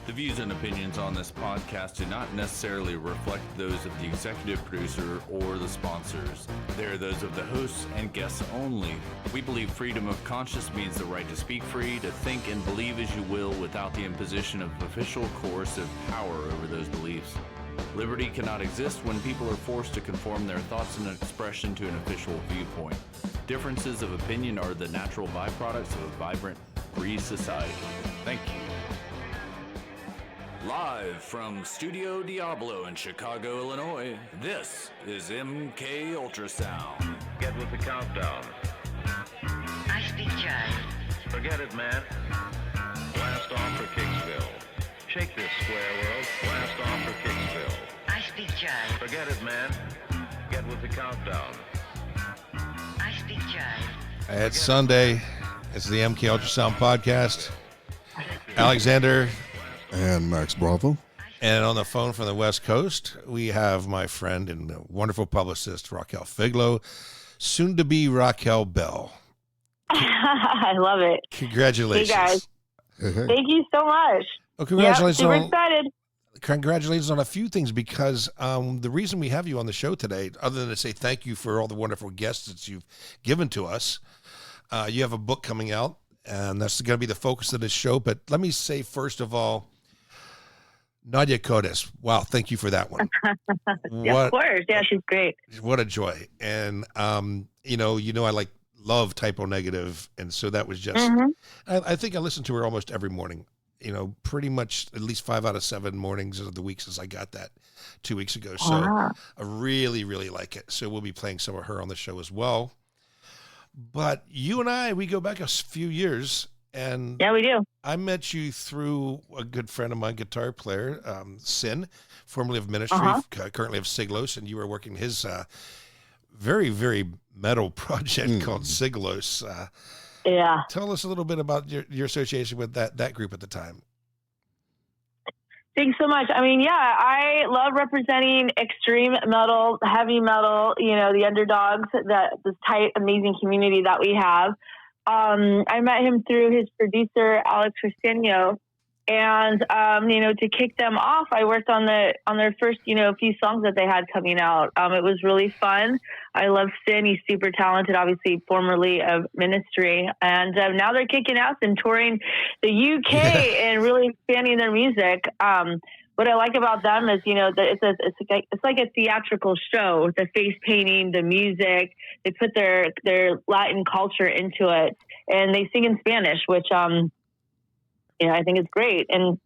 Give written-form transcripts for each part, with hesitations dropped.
The views and opinions on this podcast do not necessarily reflect those of the executive producer or the sponsors. They are those of the hosts and guests only. We believe freedom of conscience means the right to speak free, to think and believe as you will without the imposition of official coercive power over those beliefs. Liberty cannot exist when people are forced to conform their thoughts and expression to an official viewpoint. Differences of opinion are the natural byproducts of a vibrant, free society. Thank you. Live from Studio Diablo in Chicago, Illinois, this is MK Ultrasound. Get with the countdown. I speak jive. Forget it, man. Blast off for Kicksville. Shake this square world. Blast off for Kicksville. I speak jive. Forget it, man. Get with the countdown. I speak jive. It's Sunday. It's the MK Ultrasound podcast. Alexander and Max Bravo. And on the phone from the West Coast, we have my friend and wonderful publicist, Raquel Figlo, soon to be Raquel Bell. I love it. Congratulations. Hey, guys. Hey. Thank you so much. Well, congratulations. Super excited. Congratulations on a few things, because the reason we have you on the show today, other than to say thank you for all the wonderful guests that you've given to us, you have a book coming out, and that's going to be the focus of this show. But let me say, first of all, Nadia Kodes. Wow, thank you for that one. Of course. Yeah, she's great. What a joy. And, you know, I love Typo Negative. And so that was just, I think I listened to her almost every morning, pretty much at least 5 out of 7 mornings of the week since I got that 2 weeks ago. So I really, really like it. So we'll be playing some of her on the show as well. But you and I, we go back a few years. And yeah, we do. I met you through a good friend of mine, guitar player, Sin, formerly of Ministry, currently of SIGLOS, and you were working his very, very metal project called SIGLOS. Yeah. Tell us a little bit about your association with that group at the time. Thanks so much. I mean, yeah, I love representing extreme metal, heavy metal, the underdogs, this tight, amazing community that we have. I met him through his producer, Alex Cristiano, and, to kick them off, I worked on their first, few songs that they had coming out. It was really fun. I love Sin. He's super talented, obviously formerly of Ministry. And now they're kicking ass and touring the UK and really expanding their music. What I like about them is, that it's like a theatrical show. The face painting, the music, they put their Latin culture into it, and they sing in Spanish, which, I think is great and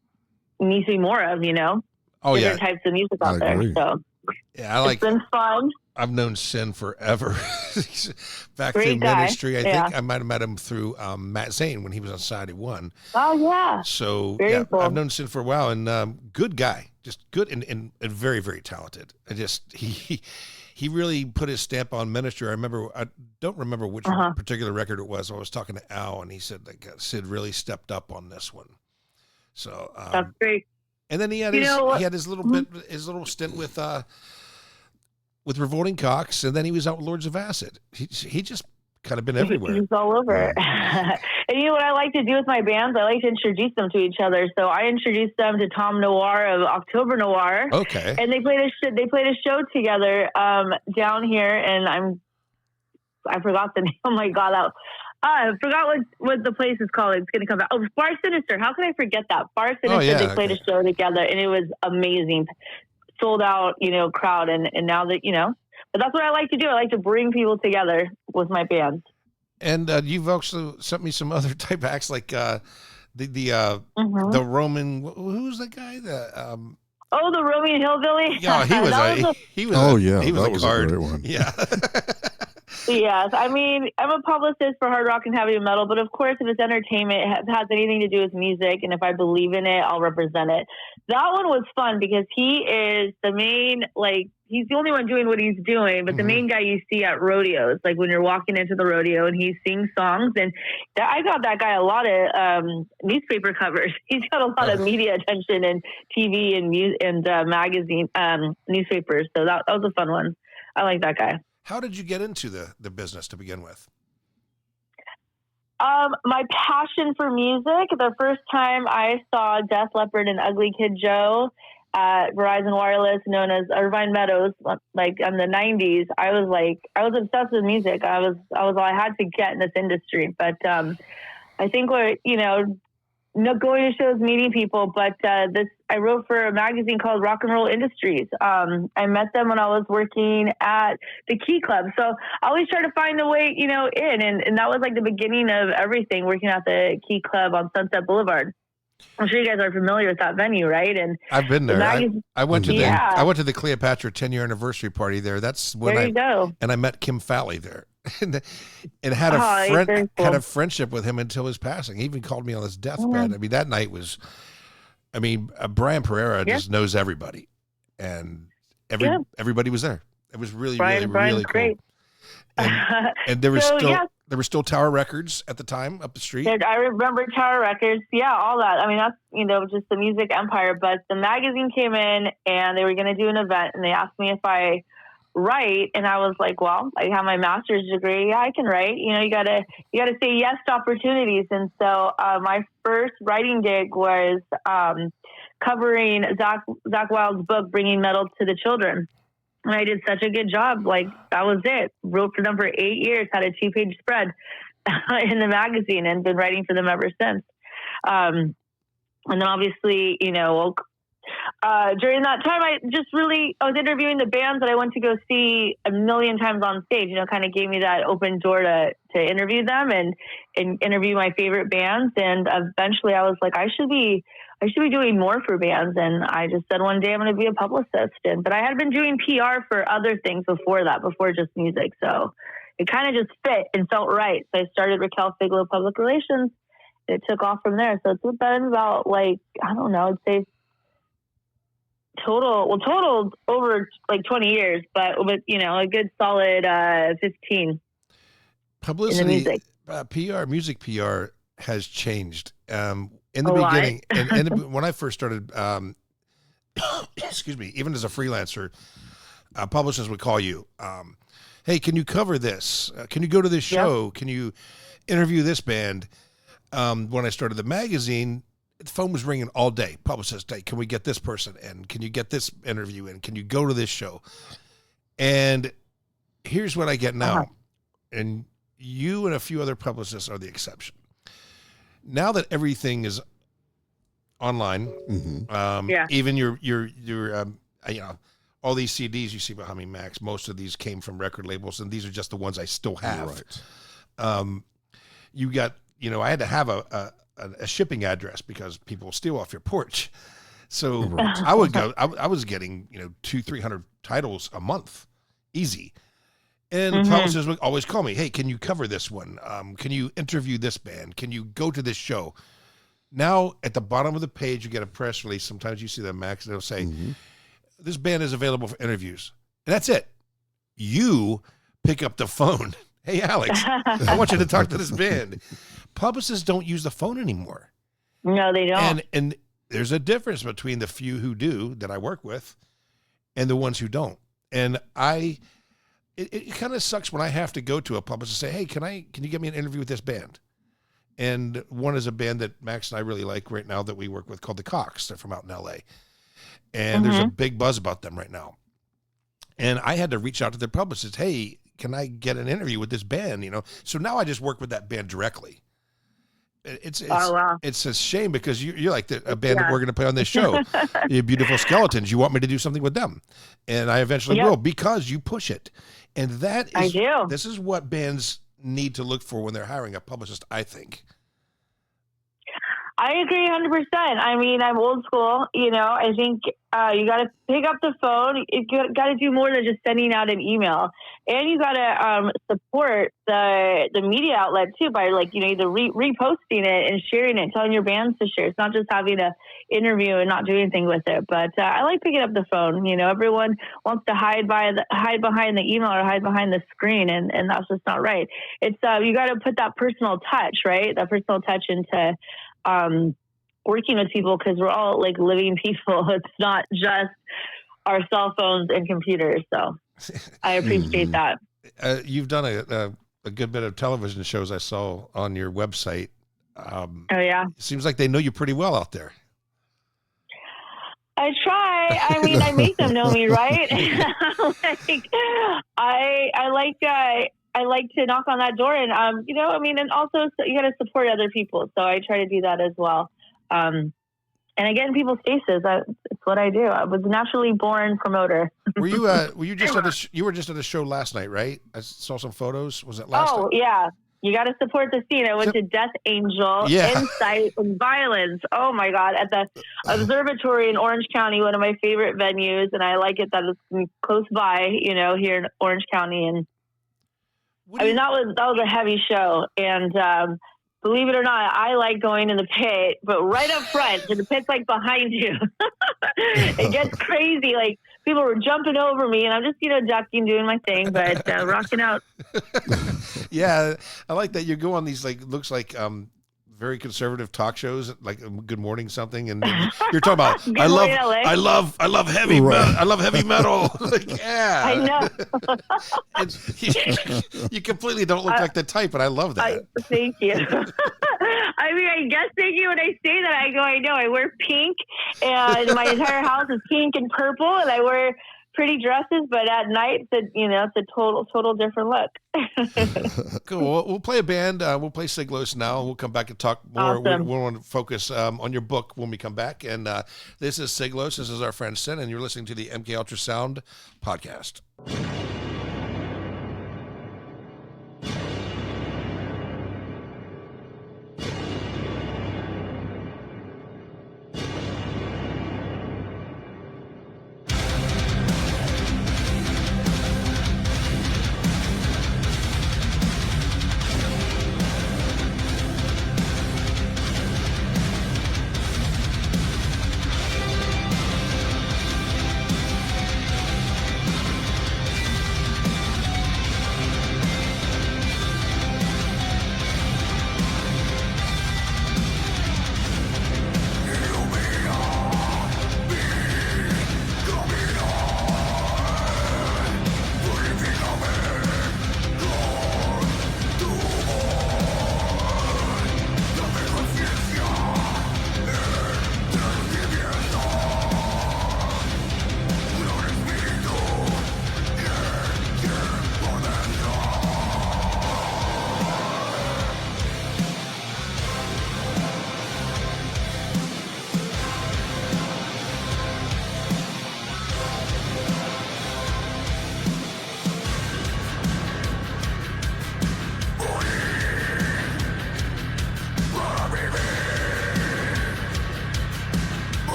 needs to be more of, different types of music out there. So yeah, it's been fun. I've known Sin forever. Back Great through guy. Ministry. I think I might have met him through Matt Zane when he was on Side One. Oh, yeah. So, Cool. I've known Sin for a while, and good guy. Just good and very, very talented. He really put his stamp on Ministry. I don't remember which particular record it was. I was talking to Al, and he said that Sid really stepped up on this one. So that's great. And then he had his little stint with Revolting Cocks, and then he was out with Lords of Acid. He just kind of been everywhere. He's all over. And what I like to do with my bands, I like to introduce them to each other. So I introduced them to Tom Noir of October Noir. Okay. And they played a show together down here, and I forgot the name. Oh my God, I forgot what the place is called. It's going to come back. Oh, Bar Sinister. How could I forget that? Bar Sinister. They played a show together, and it was amazing. Sold out, crowd, and now that but that's what I like to do. I like to bring people together with my bands. And you've also sent me some other type acts, like the Roman. Who's the guy? The Roman Hillbilly. Yeah, he was. He was a card. Great one. Yeah. Yes, I mean, I'm a publicist for hard rock and heavy metal, but of course, if it's entertainment, it has anything to do with music, and if I believe in it, I'll represent it. That one was fun because he is the main, he's the only one doing what he's doing, but the main guy you see at rodeos, like when you're walking into the rodeo and he sings songs, and I got that guy a lot of newspaper covers. He's got a lot of media attention and TV and magazine newspapers, so that was a fun one. I like that guy. How did you get into the business to begin with? My passion for music. The first time I saw Def Leppard and Ugly Kid Joe at Verizon Wireless, known as Irvine Meadows, like in the 90s, I was obsessed with music. I had to get in this industry. But I think not going to shows, meeting people, but I wrote for a magazine called Rock and Roll Industries. I met them when I was working at the Key Club. So I always try to find a way, in, and that was like the beginning of everything, working at the Key Club on Sunset Boulevard. I'm sure you guys are familiar with that venue, right? And I've been there. I went to Yeah. I went to the Cleopatra 10-year anniversary party there. That's when There you go. and I met Kim Fowley there. and had a friendship with him until his passing. He even called me on his deathbed. I mean, that night was, Brian Pereira just knows everybody, and everybody was there. It was really, Brian's really cool. Great. And there was there were still Tower Records at the time up the street. I remember Tower Records. Yeah, all that. I mean, that's, just the music empire. But the magazine came in and they were going to do an event, and they asked me if I write, and I was like, well, I have my master's degree. Yeah, I can write. You gotta say yes to opportunities. And so my first writing gig was covering Zach Wild's book, Bringing Metal to the Children. And I did such a good job. Like, that was it. Wrote for them for 8 years, had a 2-page spread in the magazine, and been writing for them ever since. And then obviously, during that time, I was interviewing the bands that I went to go see a million times on stage, kind of gave me that open door to interview them and interview my favorite bands. And eventually I was like, I should be doing more for bands. And I just said one day I'm going to be a publicist. But I had been doing PR for other things before just music. So it kind of just fit and felt right. So I started Raquel Figlo Public Relations. It took off from there. So it's been about I'd say total over like 20 years, but with, a good solid 15. Publicity, music PR has changed. In the beginning, and when I first started, excuse me, even as a freelancer, publishers would call you, hey, can you cover this? Can you go to this show? Can you interview this band? When I started the magazine, the phone was ringing all day. Publicist, hey, can we get this person in? Can you get this interview in? Can you go to this show? And here's what I get now. And you and a few other publicists are the exception. Now that everything is online, even your all these CDs you see behind me, Max, most of these came from record labels, and these are just the ones I still have. Right. You got, I had to have a shipping address because people steal off your porch. So I would go, I was getting, 200-300 titles a month, easy. And publishers would always call me, hey, can you cover this one? Can you interview this band? Can you go to this show? Now at the bottom of the page, you get a press release. Sometimes you see them, Max, and they'll say, this band is available for interviews. And that's it. You pick up the phone. Hey, Alex, I want you to talk to this band. Publicists don't use the phone anymore. No, they don't. And there's a difference between the few who do that I work with and the ones who don't. And it kind of sucks when I have to go to a publicist and say, hey, can you get me an interview with this band? And one is a band that Max and I really like right now that we work with called the Cox. They're from out in LA. And there's a big buzz about them right now. And I had to reach out to their publicist, hey, can I get an interview with this band? So now I just work with that band directly. It's a shame because you're like a band that we're going to play on this show. You Beautiful Skeletons. You want me to do something with them, and I eventually will because you push it. And that is, this is what bands need to look for when they're hiring a publicist, I think. I agree 100%. I mean, I'm old school. I think you got to pick up the phone. You got to do more than just sending out an email, and you got to support the media outlet too by either reposting it and sharing it, telling your bands to share. It's not just having an interview and not doing anything with it. But I like picking up the phone. Everyone wants to hide behind the email or hide behind the screen, and that's just not right. It's you got to put that personal touch, right? That personal touch into working with people, because we're all like living people. It's not just our cell phones and computers. So I appreciate that. You've done a a good bit of television shows I saw on your website. Oh yeah. It seems like they know you pretty well out there. I try. I mean, I make them know me, right? Like, I like to knock on that door, and and also you got to support other people. So I try to do that as well. And I get in people's faces. It's what I do. I was a naturally born promoter. Were you just at you were just at a show last night, right? I saw some photos. Was it last night? Oh yeah. You got to support the scene. I went to Death Angel, Insight, and Violence. Oh my God. At the observatory in Orange County, one of my favorite venues. And I like it that it's close by, here in Orange County. And that was a heavy show. And, believe it or not, I like going in the pit, but right up front, the pit's like behind you. It gets crazy. Like people were jumping over me, and I'm just, ducking, doing my thing, but rocking out. Yeah, I like that you go on these looks like very conservative talk shows, like Good Morning something, and you're talking about I love heavy metal. I love heavy metal. Like, yeah, I know. You completely don't look like the type, but I love that. Thank you. I mean, I guess thank you when I say that. I know. I wear pink, and my entire house is pink and purple, and I wear pretty dresses, but at night, it's a total different look. Cool. We'll play a band. We'll play SIGLOS now. We'll come back and talk more. Awesome. We'll want to focus on your book when we come back. And this is SIGLOS. This is our friend Sin, and you're listening to the MK Ultrasound podcast.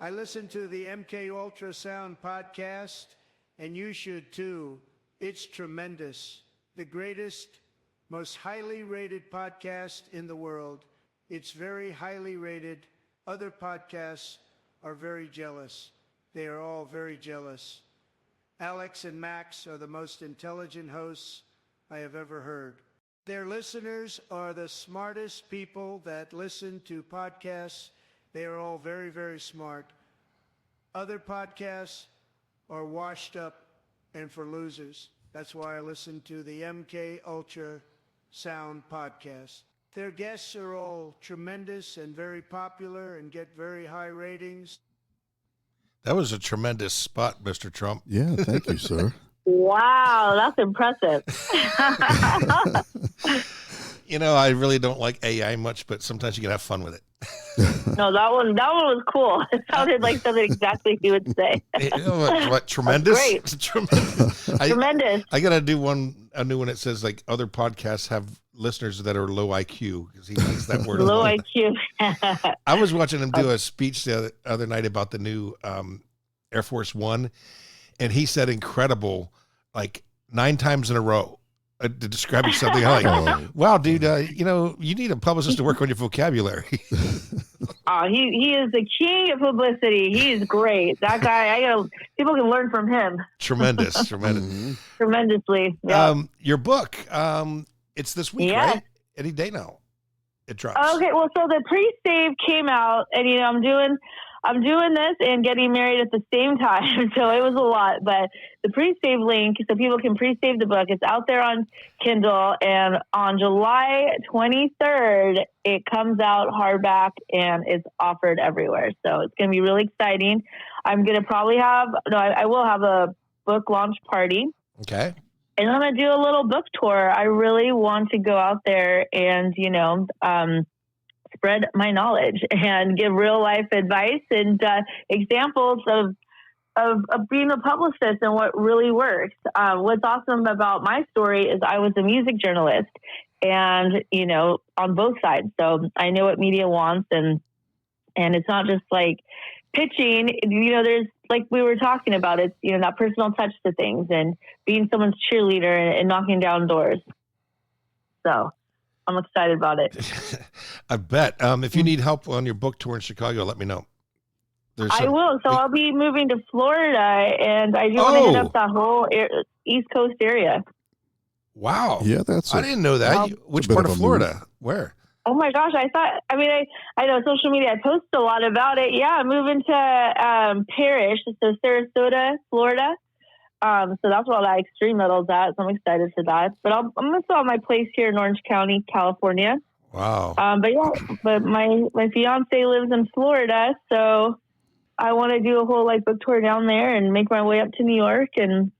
I listen to the MK Ultrasound podcast, and you should too. It's tremendous. The greatest, most highly rated podcast in the world. It's very highly rated. Other podcasts are very jealous. They are all very jealous. Alex and Max are the most intelligent hosts I have ever heard. Their listeners are the smartest people that listen to podcasts. They are all very, very smart. Other podcasts are washed up and for losers. That's why I listen to the MK Ultra Sound podcast. Their guests are all tremendous and very popular and get very high ratings. That was a tremendous spot, Mr. Trump. Yeah, thank you, sir. Wow, that's impressive. You know, I really don't like AI much, but sometimes you can have fun with it. No, that one was cool. It sounded like something exactly he would say. You know what tremendous? Great. Tremendous. Tremendous. I got to do a new one that says like other podcasts have listeners that are low IQ because he likes that word. Low IQ. I was watching him do a speech the other night about the new Air Force One, and he said incredible like 9 times in a row. To describe something, I'm like, wow, dude, you know, you need a publicist to work on your vocabulary. Oh, he is the king of publicity. He's great. That guy, people can learn from him. Tremendous. Tremendously. Yeah. Your book, it's this week, Yes. right? Any day now, it drops. Okay, well, so the pre-save came out, and you know, I'm doing this and getting married at the same time, so it was a lot. But the pre-save link, so people can pre-save the book, it's out there on Kindle, and on July 23rd, it comes out hardback, and it's offered everywhere. So it's going to be really exciting. I'm going to probably I will have a book launch party. Okay. And I'm going to do a little book tour. I really want to go out there and, you know, spread my knowledge and give real life advice and examples of being a publicist and what really works. What's awesome about my story is I was a music journalist and, you know, on both sides. So I know what media wants and it's not just like pitching, you know, there's like we were talking about, it's, you know, that personal touch to things and being someone's cheerleader and knocking down doors. So I'm excited about it. I bet. If you need help on your book tour in Chicago, let me know. I will. So I'll be moving to Florida, and I do want to hit up that whole East Coast area. Wow. Yeah, I didn't know that. Which part of Florida? Where? Oh my gosh, I know social media, I post a lot about it. Yeah, I'm moving to Parrish, so Sarasota, Florida. So that's where all that extreme metal's at. So I'm excited for that. But I'm going to still have my place here in Orange County, California. Wow. But my fiance lives in Florida, so I want to do a whole like book tour down there and make my way up to New York and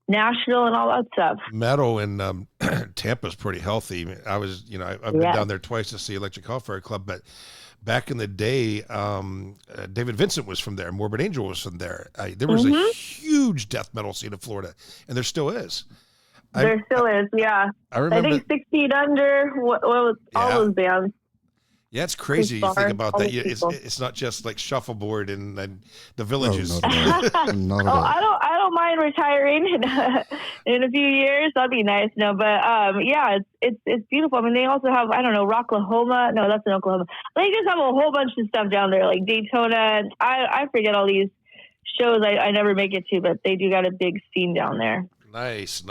Nashville and all that stuff. Metal in Tampa's pretty healthy. I was, you know, I've been down there twice to see Electric Hellfire Club, but back in the day, David Vincent was from there. Morbid Angel was from there. There was a huge death metal scene in Florida, and there still is. There still is, yeah. I remember. I think 6 Feet Under, what was all those bands. Yeah, it's crazy. You think about that. It's not just like shuffleboard and the villages. No, not at all. I don't mind retiring in a few years. That'd be nice. No, but yeah, it's beautiful. I mean, they also have Rocklahoma. No, that's in Oklahoma. They just have a whole bunch of stuff down there, like Daytona. I forget all these shows I never make it to, but they do got a big scene down there. Nice.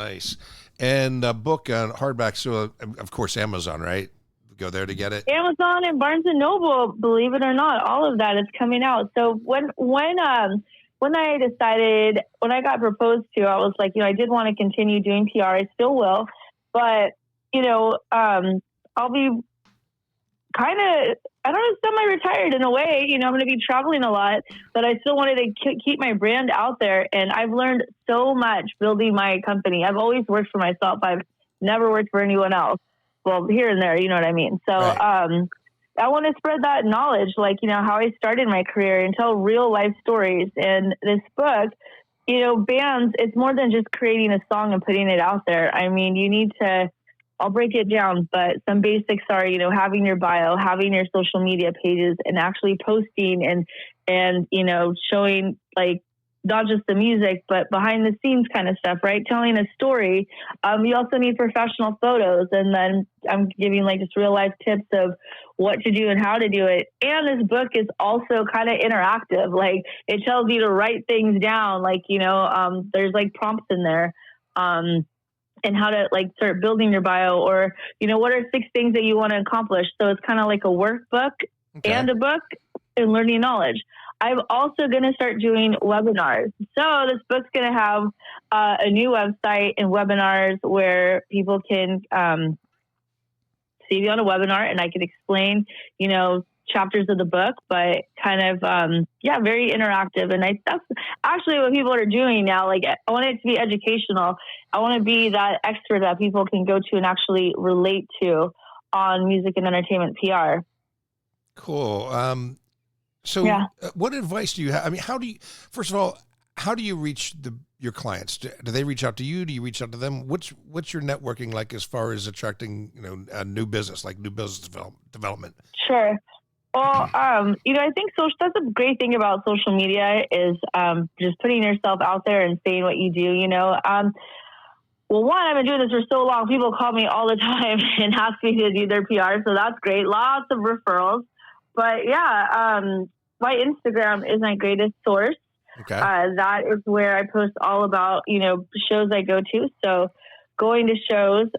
And a book on hardback. So of course Amazon, right? Go there to get it. Amazon and Barnes and Noble, believe it or not, all of that is coming out. So when I decided, when I got proposed to, I was like, you know, I did want to continue doing PR. I still will, but you know, I'll be kind of, I don't know, semi-retired in a way. You know, I'm going to be traveling a lot, but I still wanted to keep my brand out there. And I've learned so much building my company. I've always worked for myself. I've never worked for anyone else. Well, here and there, you know what I mean? So, right. I want to spread that knowledge, like, you know, how I started my career and tell real life stories. And this book, you know, bands, it's more than just creating a song and putting it out there. I mean, you need to, I'll break it down, but some basics are, you know, having your bio, having your social media pages and actually posting and and, you know, showing like not just the music, but behind the scenes kind of stuff, right? Telling a story. You also need professional photos. And then I'm giving like just real life tips of what to do and how to do it. And this book is also kind of interactive. Like it tells you to write things down. Like, you know, there's like prompts in there. And how to like start building your bio, or, you know, what are 6 things that you want to accomplish? So it's kind of like a workbook and a book and learning knowledge. I'm also going to start doing webinars. So this book's going to have a new website and webinars where people can see me on a webinar, and I can explain, you know, chapters of the book, but kind of, very interactive. And that's actually what people are doing now. Like, I want it to be educational. I want to be that expert that people can go to and actually relate to on music and entertainment PR. Cool. What advice do you have? I mean, first of all, how do you reach your clients? Do they reach out to you? Do you reach out to them? What's your networking like as far as attracting, you know, a new business, like new business development? Sure. Well, you know, I think that's a great thing about social media is just putting yourself out there and saying what you do, you know. Well, one, I've been doing this for so long. People call me all the time and ask me to do their PR, so that's great. Lots of referrals. But yeah, my Instagram is my greatest source. Okay. That is where I post all about, you know, shows I go to. So going to shows,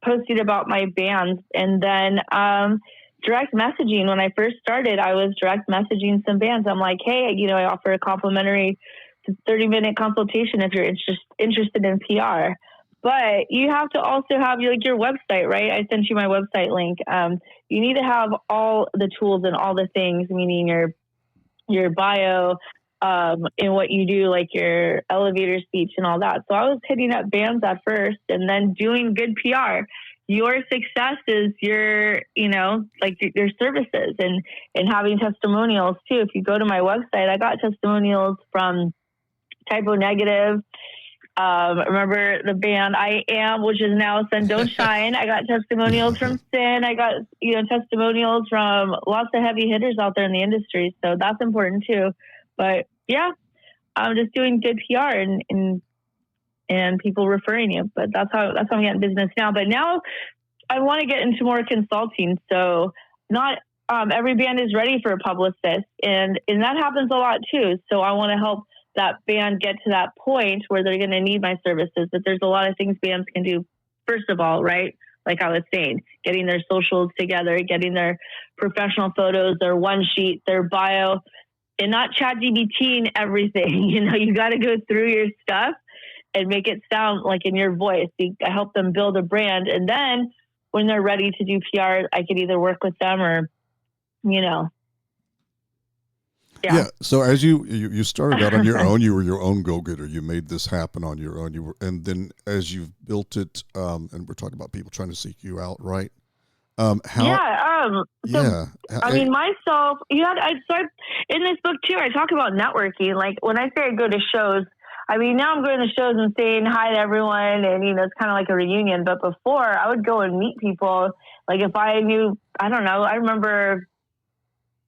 posting about my bands, and then direct messaging. When I first started, I was direct messaging some bands. I'm like, hey, you know, I offer a complimentary 30-minute consultation if you're interested in PR. But you have to also have your website, right? I sent you my website link. You need to have all the tools and all the things, meaning your bio, and what you do, like your elevator speech and all that. So I was hitting up bands at first and then doing good PR. Your success is your, you know, like your services and having testimonials too. If you go to my website, I got testimonials from Typo Negative. Remember the band I Am, which is now Sun Don't Shine. I got testimonials from Sin. I got, you know, testimonials from lots of heavy hitters out there in the industry. So that's important too. But yeah, I'm just doing good PR and people referring you. But that's how I'm getting business now. But now I want to get into more consulting. So not every band is ready for a publicist, and that happens a lot too. So I want to help that band get to that point where they're going to need my services. But there's a lot of things bands can do. First of all, right? Like I was saying, getting their socials together, getting their professional photos, their one sheet, their bio, and not ChatGPTing everything. You know, you got to go through your stuff and make it sound like in your voice. I help them build a brand. And then when they're ready to do PR, I could either work with them or, you know. Yeah. So as you started out on your own, you were your own go-getter. You made this happen on your own. And then as you've built it, and we're talking about people trying to seek you out, right? I mean, myself, in this book too, I talk about networking. Like when I say I go to shows, I mean, now I'm going to shows and saying hi to everyone, and, you know, it's kind of like a reunion. But before, I would go and meet people. Like if I knew, I don't know, I remember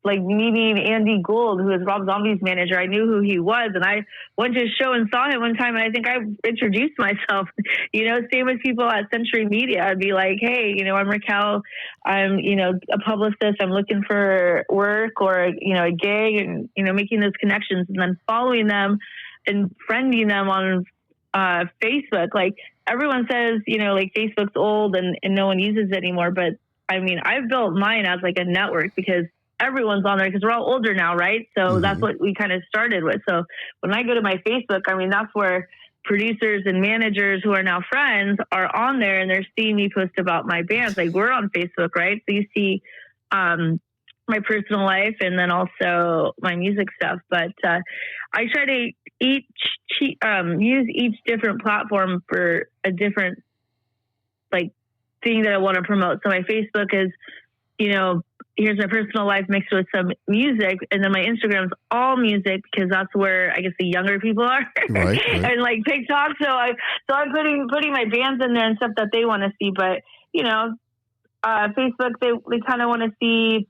like meeting Andy Gould, who is Rob Zombie's manager. I knew who he was, and I went to his show and saw him one time, and I think I introduced myself. You know, same with people at Century Media. I'd be like, hey, you know, I'm Raquel. I'm, you know, a publicist. I'm looking for work or, you know, a gig, and, you know, making those connections and then following them and friending them on Facebook. Like everyone says, you know, like Facebook's old and no one uses it anymore. But I mean, I've built mine as like a network because everyone's on there because we're all older now, right? So that's what we kind of started with. So when I go to my Facebook, I mean, that's where producers and managers who are now friends are on there, and they're seeing me post about my bands. Like we're on Facebook, right? So you see my personal life and then also my music stuff. But I try to use each different platform for a different like thing that I want to promote. So my Facebook is, you know, here's my personal life mixed with some music, and then my Instagram's all music because that's where I guess the younger people are, right. And like TikTok. So I'm putting my bands in there and stuff that they want to see. But you know, Facebook they kind of want to see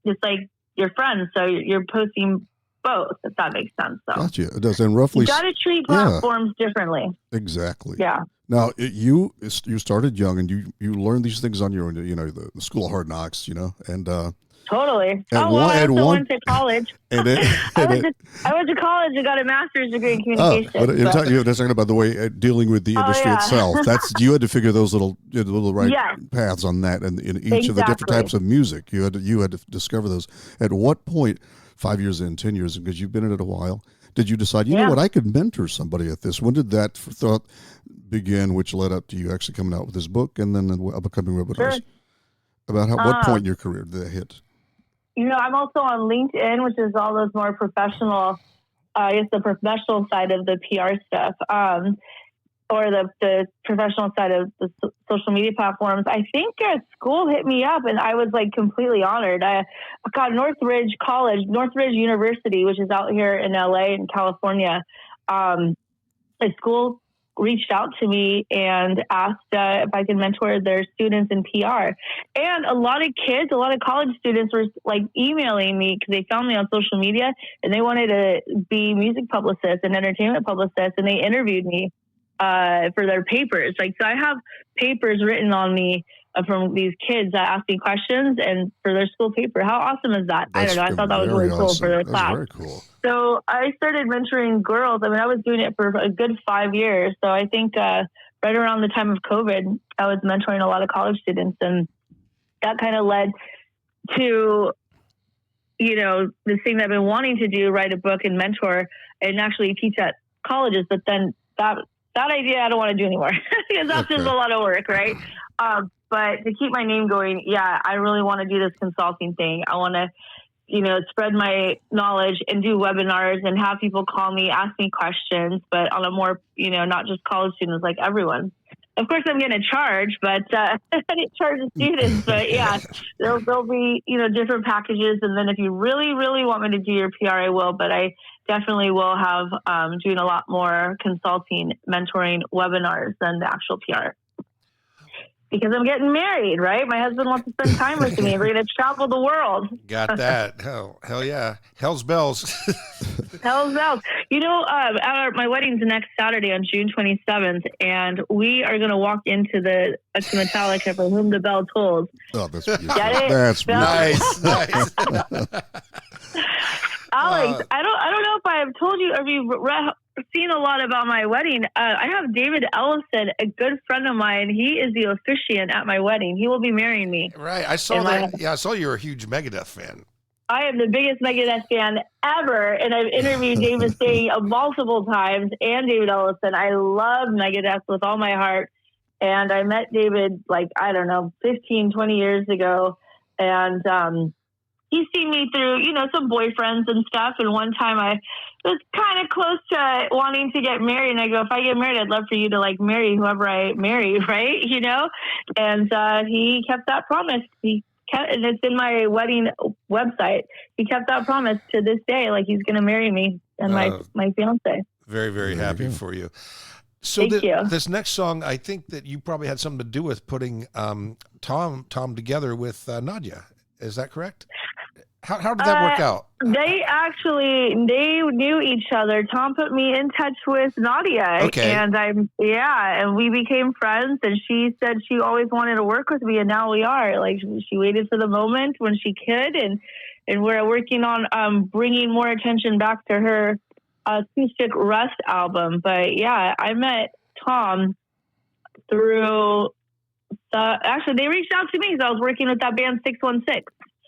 just like your friends. So you're posting both, if that makes sense. So gotcha. It does. And roughly, you got to treat platforms differently. Exactly. Yeah. Now you started young, and you learned these things on your own. The School of Hard Knocks. And Totally. I also went to college. I went to college and got a master's degree in communication. But you're talking about the way dealing with the industry itself. That's you had to figure those little right paths on that, and in each of the different types of music, you had to discover those. At what point, 5 years in, 10 years in, because you've been in it a while, did you decide, you know what, I could mentor somebody at this? When did that thought begin, which led up to you actually coming out with this book and then becoming webinars? Sure. About what point in your career did that hit? I'm also on LinkedIn, which is all those more professional, the professional side of the PR stuff, or the professional side of the social media platforms. I think school hit me up, and I was like completely honored. I got Northridge University, which is out here in LA in California. A school reached out to me and asked if I could mentor their students in PR. And a lot of college students were like emailing me because they found me on social media and they wanted to be music publicists and entertainment publicists, and they interviewed me for their papers. So I have papers written on me from these kids that asked me questions and for their school paper. How awesome is that? I don't know. I thought that was really cool for their class. Very cool. So I started mentoring girls. I mean, I was doing it for a good 5 years. So I think right around the time of COVID, I was mentoring a lot of college students, and that kind of led to, this thing that I've been wanting to do, write a book and mentor and actually teach at colleges. But then that idea I don't want to do anymore because that's just a lot of work, right? But to keep my name going, I really want to do this consulting thing. I want to, spread my knowledge and do webinars and have people call me, ask me questions, but on a more, not just college students, like everyone. Of course, I'm going to charge, but I didn't charge the students. But there'll be, different packages. And then if you really, really want me to do your PR, I will. But I definitely will have doing a lot more consulting, mentoring webinars than the actual PR. Because I'm getting married, right? My husband wants to spend time with me. We're going to travel the world. Got that. Hell yeah. Hell's bells. Hell's bells. My wedding's next Saturday on June 27th, and we are going to walk into Metallica for Whom the Bell Tolls. Oh, that's beautiful. Get it? That's nice. Alex, I don't know if I have told you, or if you've seen a lot about my wedding. I have David Ellison, a good friend of mine. He is the officiant at my wedding. He will be marrying me. Right. I saw that. I saw you were a huge Megadeth fan. I am the biggest Megadeth fan ever, and I've interviewed David Sting multiple times and David Ellison. I love Megadeth with all my heart, and I met David 15, 20 years ago, and he's seen me through, some boyfriends and stuff. And one time I was kind of close to wanting to get married. And I go, if I get married, I'd love for you to marry whoever I marry, right? And he kept that promise. And it's in my wedding website. He kept that promise to this day. He's going to marry me and my fiance. Very, very happy for you. So Thank you. This next song, I think that you probably had something to do with putting Tom together with Nadia. Is that correct? How did that work out? They knew each other. Tom put me in touch with Nadia. Okay. And and we became friends, and she said she always wanted to work with me, and now we are. She waited for the moment when she could, and we're working on bringing more attention back to her acoustic Rust album. But I met Tom through actually they reached out to me because I was working with that band 616.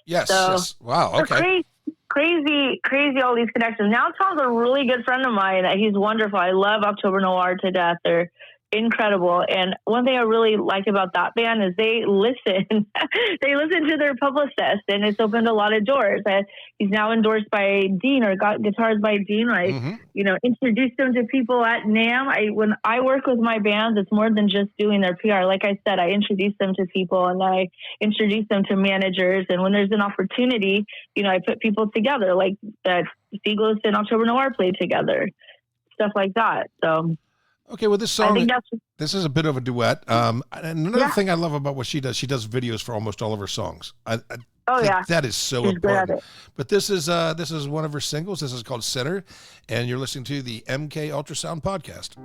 Yes. Yes. Wow. Okay. Crazy all these connections. Now Tom's a really good friend of mine. He's wonderful. I love October Noir to death. They're incredible. And one thing I really like about that band is they listen. They listen to their publicist, and it's opened a lot of doors. He's now endorsed by Dean, or got guitars by Dean. Introduced them to people at NAMM. When I work with my bands, it's more than just doing their PR. Like I said, I introduce them to people, and I introduce them to managers. And when there's an opportunity, I put people together, like that SIGLOS and October Noir played together, stuff like that. So. Okay, well, this song, this is a bit of a duet. And another thing I love about what she does videos for almost all of her songs. Oh yeah, that is so she's good at important. it. But this is one of her singles. This is called Center, and you're listening to the MK Ultrasound podcast.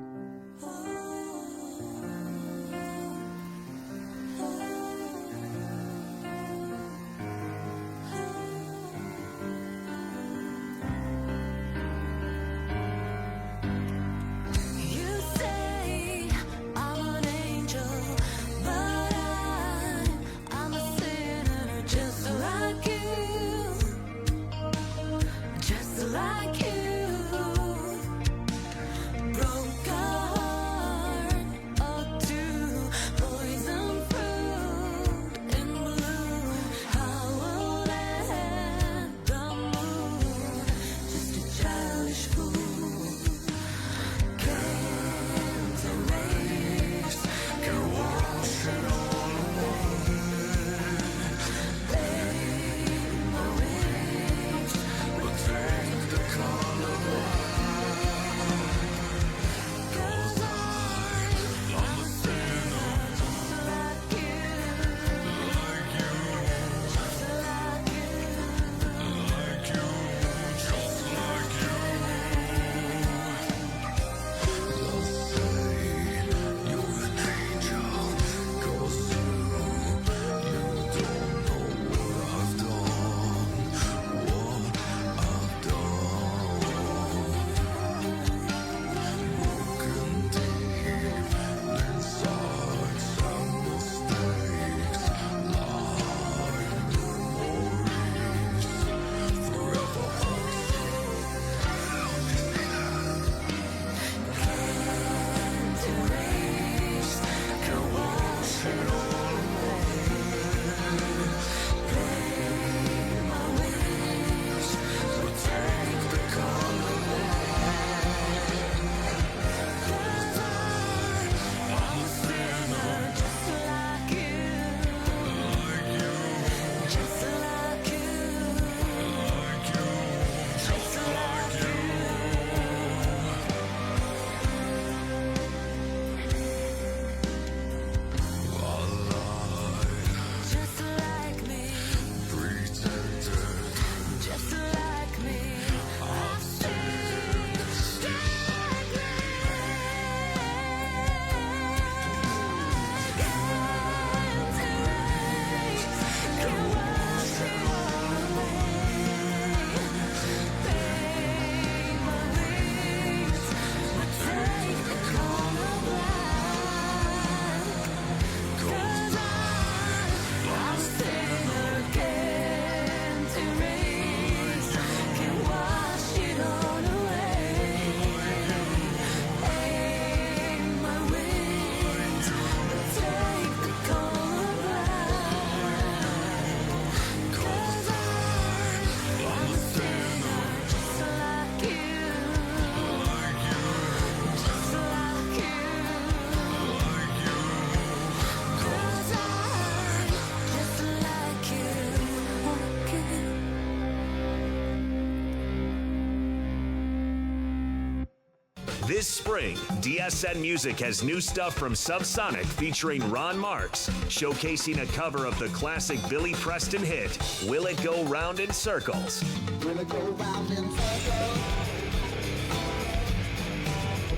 This spring, DSN Music has new stuff from Subsonic featuring Ron Marks, showcasing a cover of the classic Billy Preston hit, Will It Go Round in Circles. Will it go round in circles?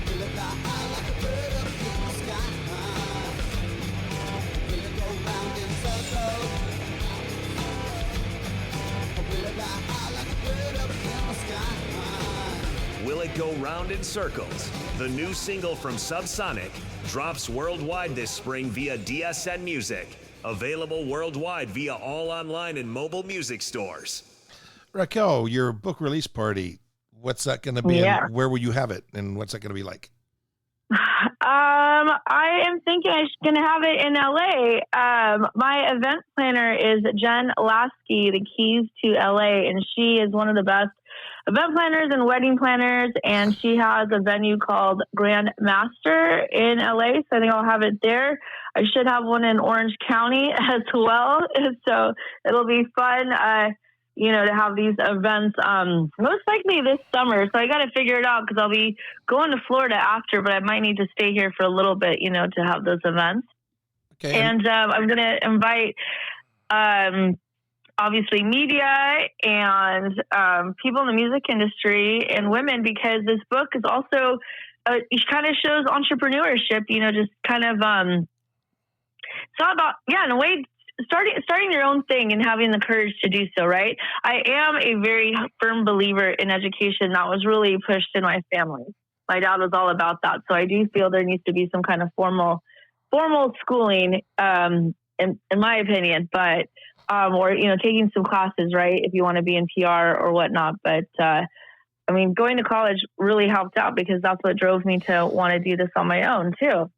Will it fly high like a bird up in the sky? Will it go round in circles? Will it fly high like a bird up in the sky? Will It Go Round in Circles, the new single from Subsonic, drops worldwide this spring via DSN Music. Available worldwide via all online and mobile music stores. Raquel, your book release party, what's that going to be? Yeah. And where will you have it? And what's that going to be like? I am thinking I'm going to have it in LA. My event planner is Jen Lasky, the Keys to LA, and she is one of the best event planners and wedding planners, and she has a venue called Grand Master in LA, so I think I'll have it there. I should have one in Orange County as well, so it'll be fun, to have these events most likely this summer. So I got to figure it out because I'll be going to Florida after, but I might need to stay here for a little bit, to have those events. Okay. And I'm going to invite obviously media and people in the music industry and women, because this book is also it kind of shows entrepreneurship, just kind of it's all about, in a way, starting your own thing and having the courage to do so, right? I am a very firm believer in education. That was really pushed in my family. My dad was all about that. So I do feel there needs to be some kind of formal schooling, in my opinion, but or taking some classes, right, if you want to be in PR or whatnot. But going to college really helped out, because that's what drove me to want to do this on my own too.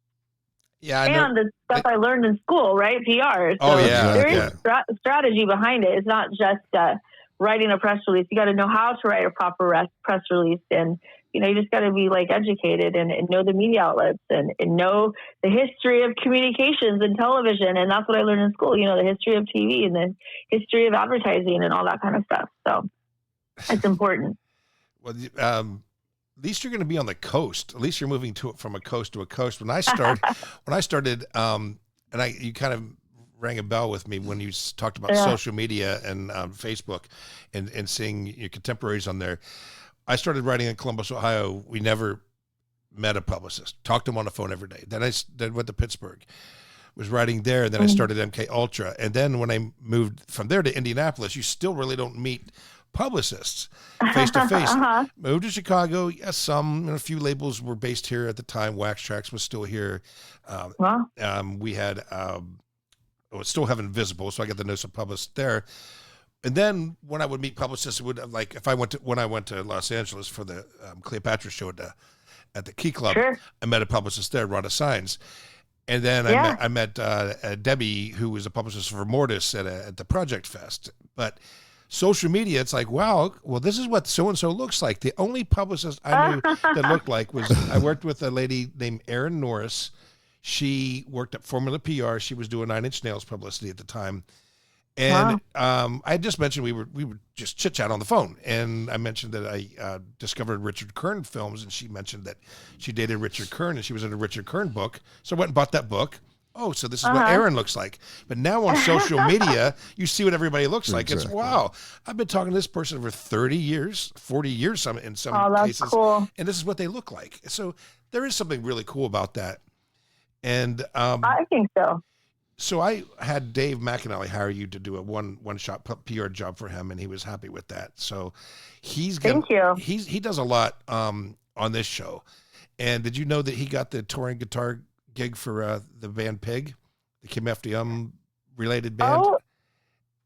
Yeah, and the stuff I learned in school, right? PR. So there is strategy behind it. It's not just writing a press release. You got to know how to write a proper press release, and you just got to be educated and know the media outlets and know the history of communications and television. And that's what I learned in school. The history of TV and the history of advertising and all that kind of stuff. So it's important. Well, at least you're going to be on the coast. At least you're moving from a coast to a coast. When I started, you kind of rang a bell with me when you talked about social media and Facebook and seeing your contemporaries on there. I started writing in Columbus, Ohio. We never met a publicist. Talked to him on the phone every day. Then I went to Pittsburgh, was writing there. And then I started MK Ultra. And then when I moved from there to Indianapolis, you still really don't meet publicists face to face. Moved to Chicago. Yes, a few labels were based here at the time. Wax Trax was still here. We had, still have Invisible, so I got to know some publicists there. And then when I would meet publicists, it would when I went to Los Angeles for the Cleopatra show at the Key Club, I met a publicist there, Rhonda Signs. And then I met Debbie, who was a publicist for Mortis at the Project Fest. But social media, it's well, this is what so-and-so looks like. The only publicist I knew that looked like I worked with a lady named Erin Norris. She worked at Formula PR. She was doing 9 Inch Nails publicity at the time. And I just mentioned we were just chit-chat on the phone. And I mentioned that I discovered Richard Kern films, and she mentioned that she dated Richard Kern, and she was in a Richard Kern book. So I went and bought that book. Oh, so this is what Aaron looks like. But now on social media, you see what everybody looks like. Exactly. It's, wow, I've been talking to this person for 30 years, 40 years in some cases. Cool. And this is what they look like. So there is something really cool about that. And I think so. So I had Dave McAnally hire you to do a one-shot PR job for him, and he was happy with that. So he does a lot on this show. And did you know that he got the touring guitar gig for the band Pig, the Kim FDM related band?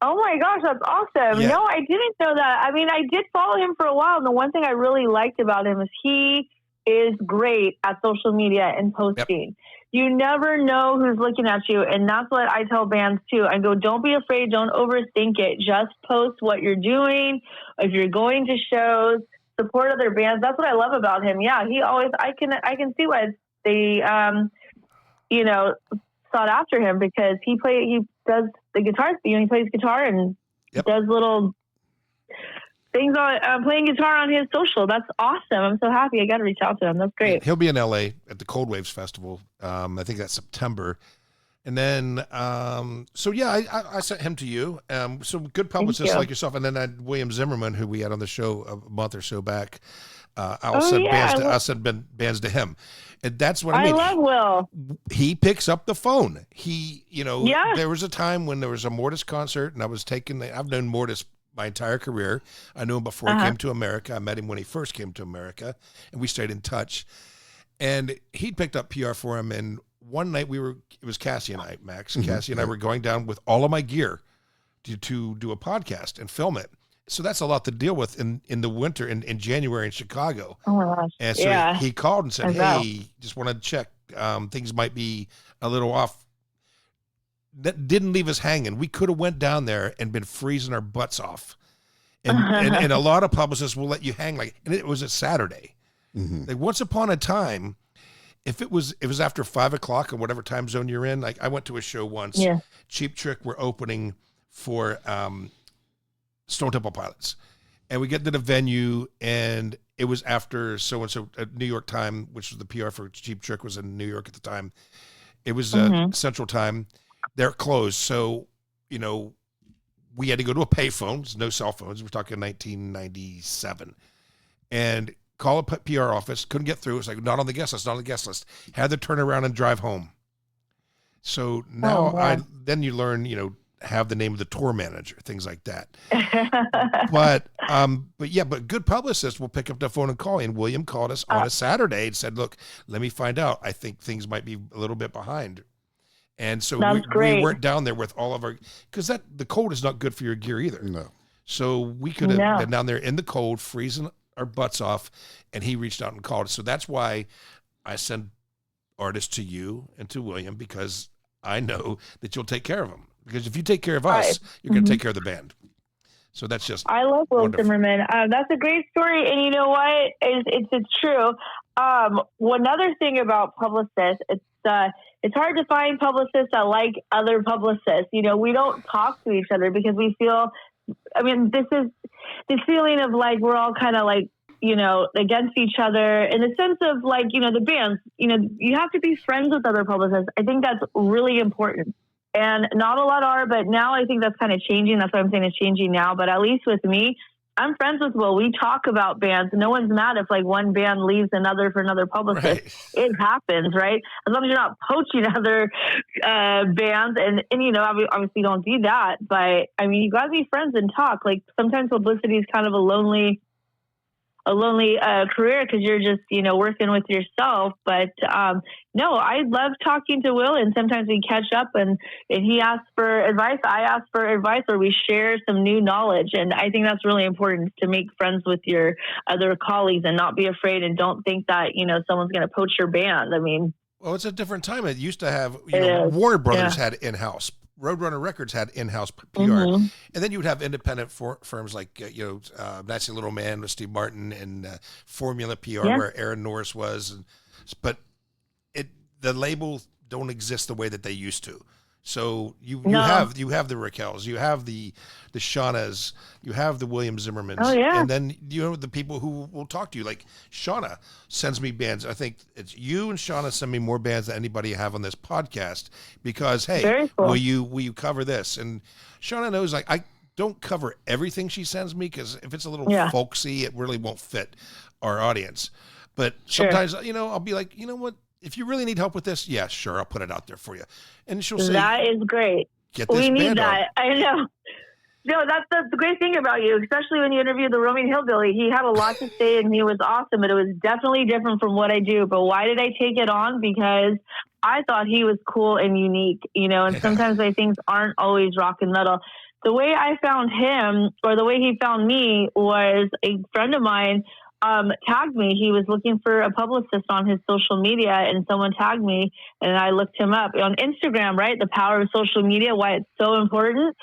Oh my gosh, that's awesome. Yeah. No, I didn't know that. I mean, I did follow him for a while, and the one thing I really liked about him is he is great at social media and posting. Yep. You never know who's looking at you. And that's what I tell bands too. I go, don't be afraid. Don't overthink it. Just post what you're doing. If you're going to shows, support other bands. That's what I love about him. Yeah. He always, I can see why they, sought after him, because he does the guitar, he plays guitar and does little things on playing guitar on his social. That's awesome. I'm so happy. I got to reach out to him. That's great. He'll be in LA at the Cold Waves Festival. I think that's September. And then, I sent him to you. Some good publicists like yourself. And then I had William Zimmerman, who we had on the show a month or so back. I'll send bands to him. And that's what I mean. I love Will. He picks up the phone. There was a time when there was a Mortis concert, and I've known Mortis my entire career. I knew him before he came to America. I met him when he first came to America, and we stayed in touch. And he picked up PR for him. And one night it was Cassie and I, Max. Cassie and I were going down with all of my gear to do a podcast and film it. So that's a lot to deal with in the winter in January in Chicago. Oh my gosh. And so he called and said, hey, just wanted to check. Things might be a little off. That didn't leave us hanging. We could have went down there and been freezing our butts off. And a lot of publicists will let you hang and it was a Saturday. Mm-hmm. Like once upon a time, if it was after 5:00 or whatever time zone you're in, I went to a show once, Cheap Trick were opening for Stone Temple Pilots, and we get to the venue and it was after so-and-so at New York time, which was the PR for Cheap Trick was in New York at the time. It was Central Time. They're closed. So, we had to go to a payphone, no cell phones. We're talking 1997, and call a PR office. Couldn't get through. It's like, not on the guest list, not on the guest list. Had to turn around and drive home. So now then you learn, have the name of the tour manager, things like that. but good publicists will pick up the phone and call. And William called us on a Saturday and said, look, let me find out. I think things might be a little bit behind. And so we weren't down there with all of our, because the cold is not good for your gear either. No. So we could have been down there in the cold, freezing our butts off, and he reached out and called us. So that's why I send artists to you and to William, because I know that you'll take care of them. Because if you take care of us, you're going to take care of the band. So that's just I love Will wonderful. Zimmerman. That's a great story, and you know what? It's true. One other thing about publicists, it's hard to find publicists that like other publicists. We don't talk to each other because we feel. I mean, this is this feeling of like we're all kind of like against each other in the sense of like the bands. You have to be friends with other publicists. I think that's really important. And not a lot are, but now I think that's kind of changing. That's why I'm saying it's changing now. But at least with me, I'm friends with Will. We talk about bands. No one's mad if like one band leaves another for another publicist. Right. It happens, right? As long as you're not poaching other bands. And obviously don't do that. But I mean, you got to be friends and talk. Like sometimes publicity is kind of a lonely career because you're just, working with yourself. But no, I love talking to Will, and sometimes we catch up and he asks for advice, I ask for advice, or we share some new knowledge. And I think that's really important to make friends with your other colleagues and not be afraid and don't think that, someone's going to poach your band. I mean, well, it's a different time. It used to have, Warner Brothers had in-house. Roadrunner Records had in-house PR, and then you would have independent firms like Nasty Little Man with Steve Martin and Formula PR where Aaron Norris was, but the labels don't exist the way that they used to. So you have the Raquels, you have the Shaunas, you have the William Zimmermans, and then the people who will talk to you. Like Shauna sends me bands. I think it's you and Shauna send me more bands than anybody have on this podcast because hey, cool. will you cover this? And Shauna knows like I don't cover everything she sends me because if it's a little folksy, it really won't fit our audience. But sometimes I'll be like, you know what? If you really need help with this, yeah, sure, I'll put it out there for you. And she'll say, that is great. Get this we need that. On. I know. No, that's the great thing about you, especially when you interviewed the Roaming Hillbilly. He had a lot to say and he was awesome, but it was definitely different from what I do. But why did I take it on? Because I thought he was cool and unique, and sometimes my things aren't always rock and metal. The way I found him, or the way he found me, was a friend of mine tagged me. He was looking for a publicist on his social media, and someone tagged me, and I looked him up on Instagram, right? The power of social media, why it's so important.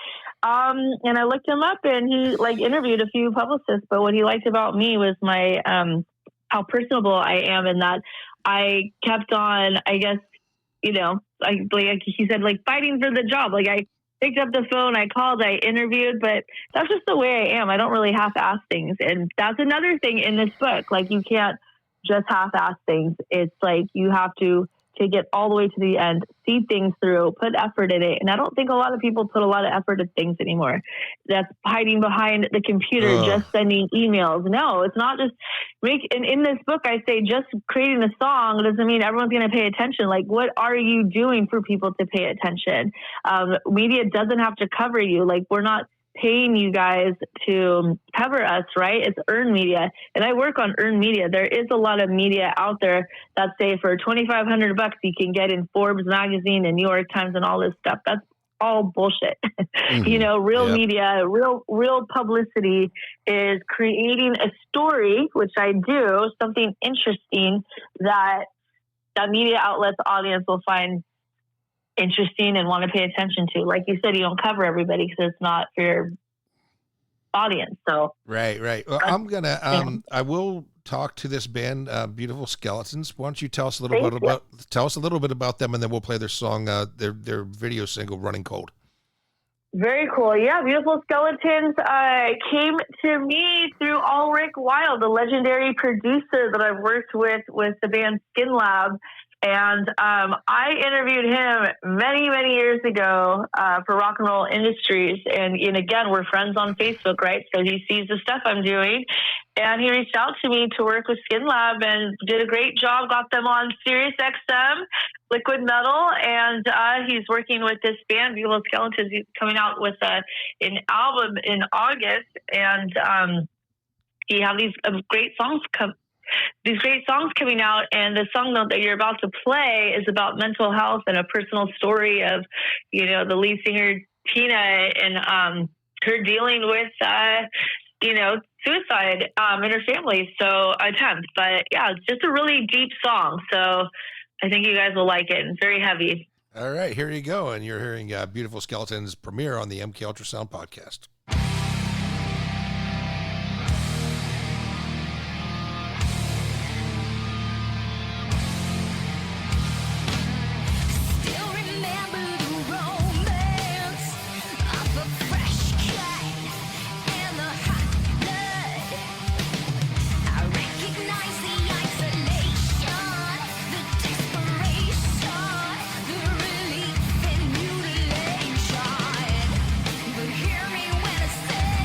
And I looked him up, and he interviewed a few publicists, but what he liked about me was my, how personable I am, and that I kept on, I guess, like he said, fighting for the job. I picked up the phone, I called, I interviewed, but that's just the way I am. I don't really half-ass things. And that's another thing in this book. You can't just half-ass things. It's you have to take it all the way to the end, see things through, put effort in it. And I don't think a lot of people put a lot of effort in things anymore. That's hiding behind the computer, just sending emails. No, it's not just in this book, I say just creating a song doesn't mean everyone's going to pay attention. What are you doing for people to pay attention? Media doesn't have to cover you. We're not paying you guys to cover us, right? It's earned media. And I work on earned media. There is a lot of media out there that say for $2,500 you can get in Forbes magazine and New York Times and all this stuff. That's all bullshit. Real media, real publicity is creating a story, which I do, something interesting that media outlets audience will find interesting and want to pay attention to. Like you said, you don't cover everybody because it's not for your audience. So right. Well, I'm gonna I will talk to this band, Beautiful Skeletons. Why don't you tell us a little bit about them, and then we'll play their song, their video single, "Running Cold." Very cool. Yeah, Beautiful Skeletons came to me through Ulrich Wild, the legendary producer that I've worked with the band Skin Lab. And I interviewed him many, many years ago for Rock and Roll Industries. And again, we're friends on Facebook, right? So he sees the stuff I'm doing. And he reached out to me to work with Skin Lab and did a great job, got them on Sirius XM, Liquid Metal. And he's working with this band, Velo Skeletons. He's coming out with an album in August. And he have these great songs coming out, and the song that you're about to play is about mental health and a personal story of, the lead singer Tina and her dealing with, suicide in her family. So attempt, but yeah, it's just a really deep song. So I think you guys will like it. It's very heavy. All right, here you go, and you're hearing Beautiful Skeletons premiere on the MK Ultrasound podcast. Hear me when I say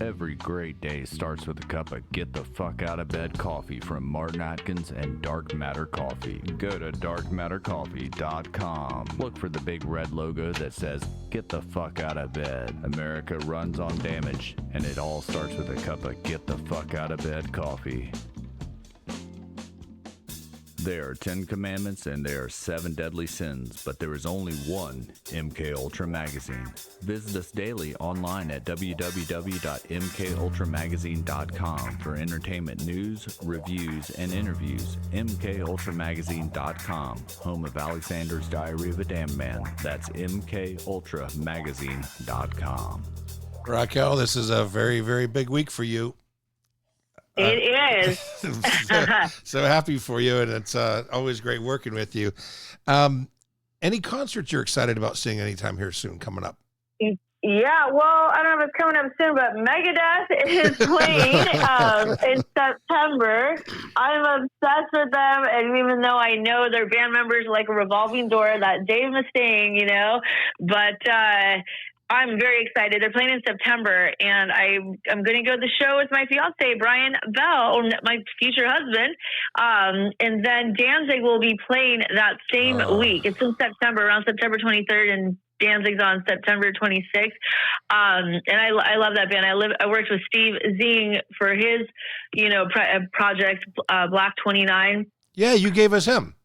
Every great day starts with a cup of get the fuck out of bed coffee from Martin Atkins and Dark Matter Coffee. Go to darkmattercoffee.com. Look for the big red logo that says get the fuck out of bed. America runs on damage, and it all starts with a cup of get the fuck out of bed coffee. There are 10 commandments and there are 7 deadly sins, but there is only one MK Ultra Magazine. Visit us daily online at www.mkultramagazine.com for entertainment news, reviews, and interviews. mkultramagazine.com, home of Alexander's Diary of a Damned Man. That's mkultramagazine.com. Raquel, this is a very, very big week for you. It is. so happy for you, and it's always great working with you. Any concerts you're excited about seeing anytime here soon coming up? Yeah, well, I don't know if it's coming up soon, but Megadeth is playing in September. I'm obsessed with them, and even though I know their band members like a revolving door, that Dave Mustaine, you know, but I'm very excited. They're playing in September, and I'm going to go to the show with my fiance, Brian Bell, my future husband. And then Danzig will be playing that same week. It's in September, around September 23rd, and Danzig's on September 26th. And I love that band. I worked with Steve Zing for his, project, Black 29. Yeah, you gave us him.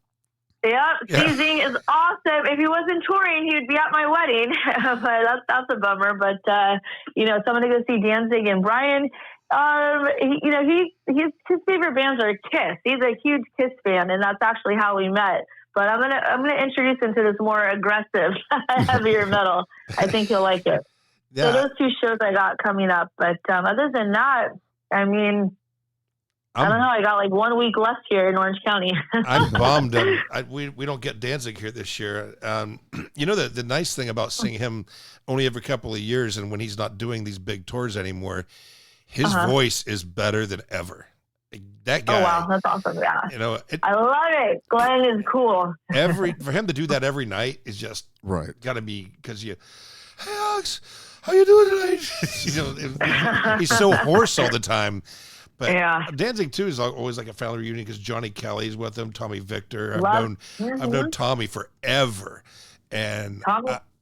Yeah, Steve Zing is awesome. If he wasn't touring, he would be at my wedding. But that's a bummer. But so I'm gonna go see Danzig and Brian. His favorite bands are Kiss. He's a huge Kiss fan, and that's actually how we met. But I'm gonna introduce him to this more aggressive, heavier metal. I think he'll like it. Yeah. So those 2 shows I got coming up. But other than that, I mean, I don't know. I got like 1 week left here in Orange County. I'm bummed. We don't get Danzig here this year. The nice thing about seeing him only every couple of years, and when he's not doing these big tours anymore, his voice is better than ever. That guy. Oh wow, that's awesome! Yeah, I love it. Glenn is cool. For him to do that every night is just right. Got to be because hey Alex, how you doing tonight? He's so hoarse all the time. But Danzig too is always like a family reunion because Johnny Kelly's with him, Tommy Victor. I've known Tommy forever, and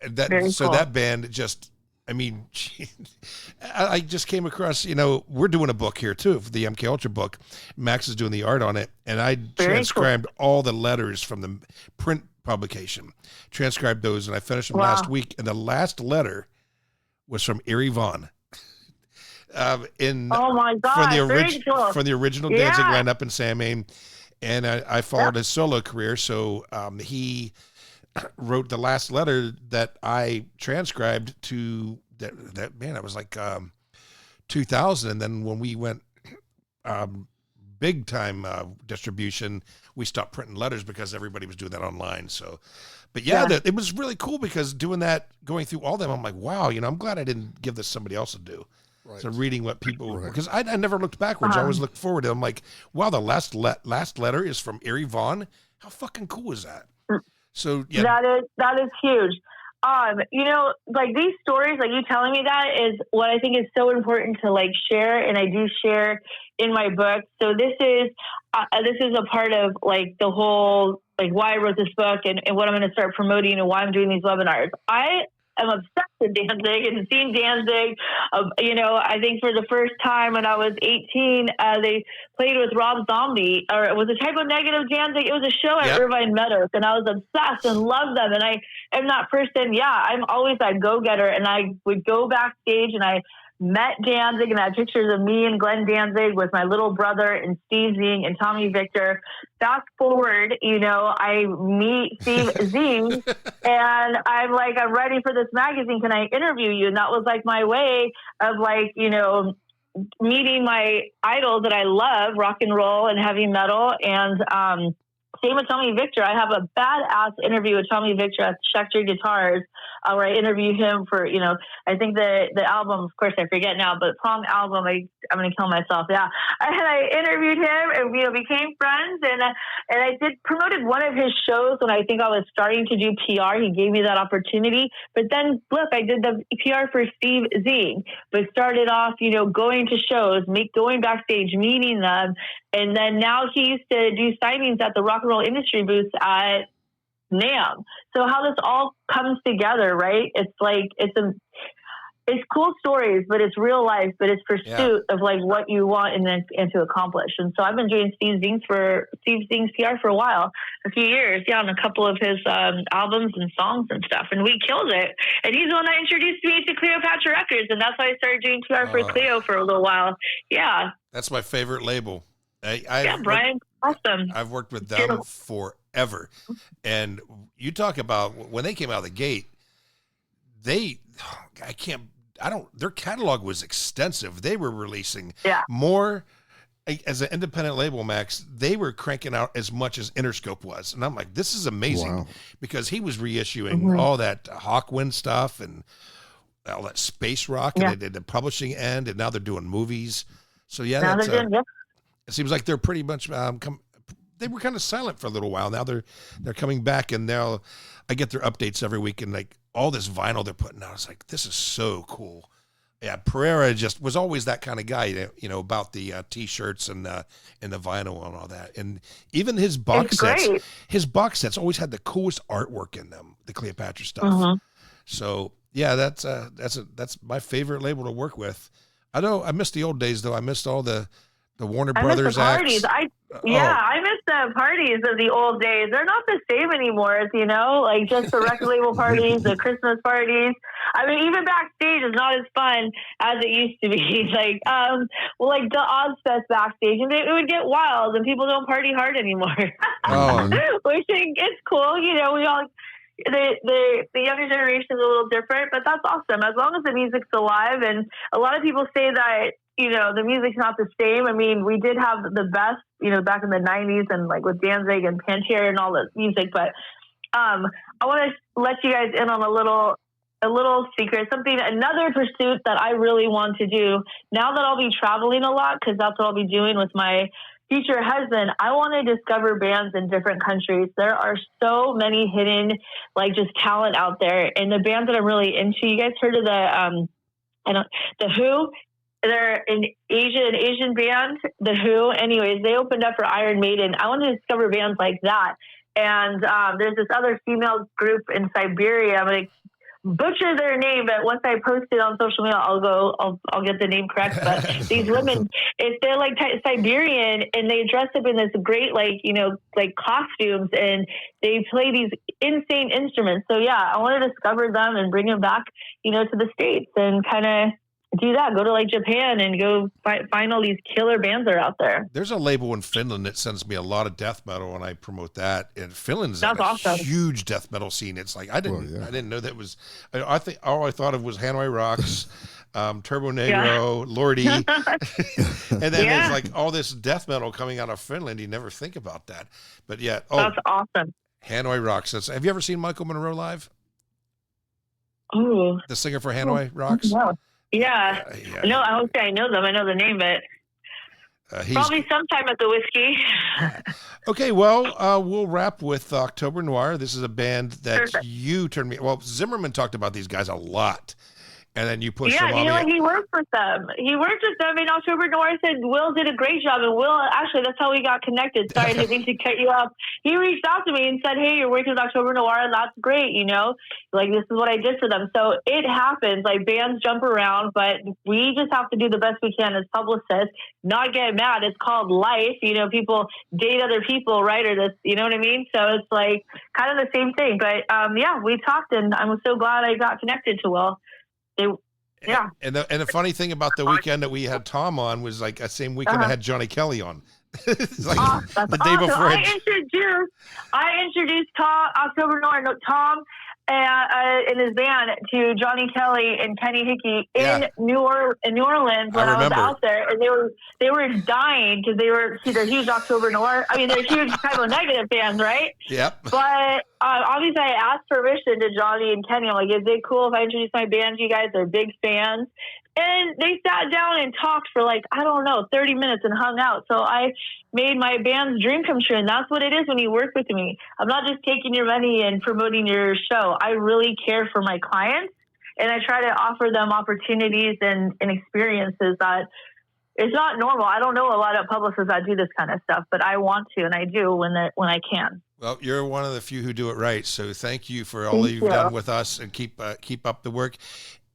that band just. I mean, I just came across, we're doing a book here too, for the MK Ultra book. Max is doing the art on it. And I transcribed all the letters from the print publication, transcribed those, and I finished them last week. And the last letter was from Erie Vaughn. Oh my God. From the original Danzig lineup in Samhain. And I followed his solo career. So he wrote the last letter that I transcribed to that man. It was like 2000, and then when we went big time distribution, we stopped printing letters because everybody was doing that online. So, but it was really cool because doing that, going through all them, I'm like, wow, I'm glad I didn't give this somebody else to do. Right. So reading what people, because I never looked backwards. I always looked forward. I'm like, wow, the last letter is from Erie Vaughn. How fucking cool is that? So that is huge. Like these stories, like you telling me that is what I think is so important to like share, and I do share in my book. So this is a part of like the whole like why I wrote this book and what I'm going to start promoting and why I'm doing these webinars. I'm obsessed with Danzig and seeing Danzig. I think for the first time when I was 18, they played with Rob Zombie, or it was a Type O Negative Danzig. It was a show at Irvine Meadows, and I was obsessed and loved them. And I am that person. Yeah, I'm always that go-getter, and I would go backstage and I met Danzig, and I had pictures of me and Glenn Danzig with my little brother and Steve Zing and Tommy Victor. Fast forward, I meet Steve Zing and I'm like, I'm ready for this magazine. Can I interview you? And that was like my way of like, meeting my idols that I love, rock and roll and heavy metal. And, same with Tommy Victor. I have a badass interview with Tommy Victor at Schecter Guitars, where I interviewed him for, I think the album, of course I forget now, but Prom album, I'm going to kill myself. Yeah. And I interviewed him and, became friends. And I promoted one of his shows when I think I was starting to do PR. He gave me that opportunity. But then look, I did the PR for Steve Zing, but started off, going to shows, going backstage, meeting them. And then now he used to do signings at the Rock and Roll Industry booths at NAMM. So how this all comes together, right? It's like, it's cool stories, but it's real life, but it's pursuit of like what you want and to accomplish. And so I've been doing Steve Zing's PR for a while, a few years, on a couple of his albums and songs and stuff. And we killed it. And he's the one that introduced me to Cleopatra Records. And that's why I started doing PR for Cleo for a little while. Yeah. That's my favorite label. Brian, awesome. I've worked with them forever. And you talk about when they came out of the gate, their catalog was extensive. They were releasing more as an independent label, Max. They were cranking out as much as Interscope was. And I'm like, this is amazing because he was reissuing all that Hawkwind stuff and all that space rock and they did the publishing end, and now they're doing movies. So it seems like they're pretty much they were kind of silent for a little while. Now they're coming back, and now I get their updates every week, and like all this vinyl they're putting out. It's like, this is so cool. Yeah, Pereira just was always that kind of guy, you know, about the T-shirts and the vinyl and all that. And even his box sets always had the coolest artwork in them, the Cleopatra stuff. So yeah, that's my favorite label to work with. I know I missed the old days though. I missed all the Warner Brothers parties. acts. I miss the parties of the old days. They're not the same anymore, you know, like just the record label parties, the Christmas parties. I mean, even backstage is not as fun as it used to be. Like, like the Ozfest backstage, and it would get wild, and people don't party hard anymore. Which it's cool, you know. We all the younger generation is a little different, but that's awesome as long as the music's alive. And a lot of people say that, you know, the music's not the same. I mean, we did have the best, you know, back in the 90s and like with Danzig and Pantera and all the music. But I want to let you guys in on a little secret, another pursuit that I really want to do now that I'll be traveling a lot, because that's what I'll be doing with my future husband. I want to discover bands in different countries. There are so many hidden, like, just talent out there. And the bands that I'm really into, you guys heard of the Who? They're an Asian band, The Who. Anyways, they opened up for Iron Maiden. I want to discover bands like that. And there's this other female group in Siberia. I'm going to butcher their name, but once I post it on social media, I'll get the name correct. But these women, they're like Siberian, and they dress up in this great, like, you know, like costumes, and they play these insane instruments. So yeah, I want to discover them and bring them back, you know, to the States and kind of do that. Go to like Japan and go find all these killer bands that are out there. There's a label in Finland that sends me a lot of death metal, and I promote that. And Finland's awesome. Huge death metal scene. It's like I didn't know that was. I think all I thought of was Hanoi Rocks, Turbo Negro, Lordy, and then there's like all this death metal coming out of Finland. You never think about that, but yeah, that's awesome. Hanoi Rocks. Have you ever seen Michael Monroe live? Oh, the singer for Hanoi Rocks. No. Yeah. No, I would say I know them. I know the name, but probably sometime at the whiskey. Okay, well, we'll wrap with October Noir. This is a band that you turned me. Well, Zimmerman talked about these guys a lot, and then you pushed them on me. Yeah, you know, he worked with them. He worked with them in October Noir. Said Will did a great job, and Will, actually, that's how we got connected. Sorry, I didn't mean to cut you off. He reached out to me and said, "Hey, you're working with October Noir, and that's great. You know, like, this is what I did for them." So it happens. Like, bands jump around, but we just have to do the best we can as publicists. Not get mad. It's called life. You know, people date other people, right? Or this, you know what I mean? So it's like kind of the same thing. But yeah, we talked, and I'm so glad I got connected to Will. Yeah. And the funny thing about the weekend that we had Tom on was like the same weekend I had Johnny Kelly on. It's like that's the day before. I introduced October Noir, Tom, and his band to Johnny Kelly and Kenny Hickey in New Orleans when I was out there, and they were dying because they're huge October Noir. I mean, they're huge Type O Negative fans, right? Yep. But obviously, I asked permission to Johnny and Kenny. I'm like, is it cool if I introduce my band to you guys? They're big fans. And they sat down and talked for 30 minutes and hung out. So I made my band's dream come true. And that's what it is when you work with me. I'm not just taking your money and promoting your show. I really care for my clients, and I try to offer them opportunities and experiences that it's not normal. I don't know a lot of publicists that do this kind of stuff, but I want to, and I do when I can. Well, you're one of the few who do it right. So thank you for all you've done with us, and keep up the work.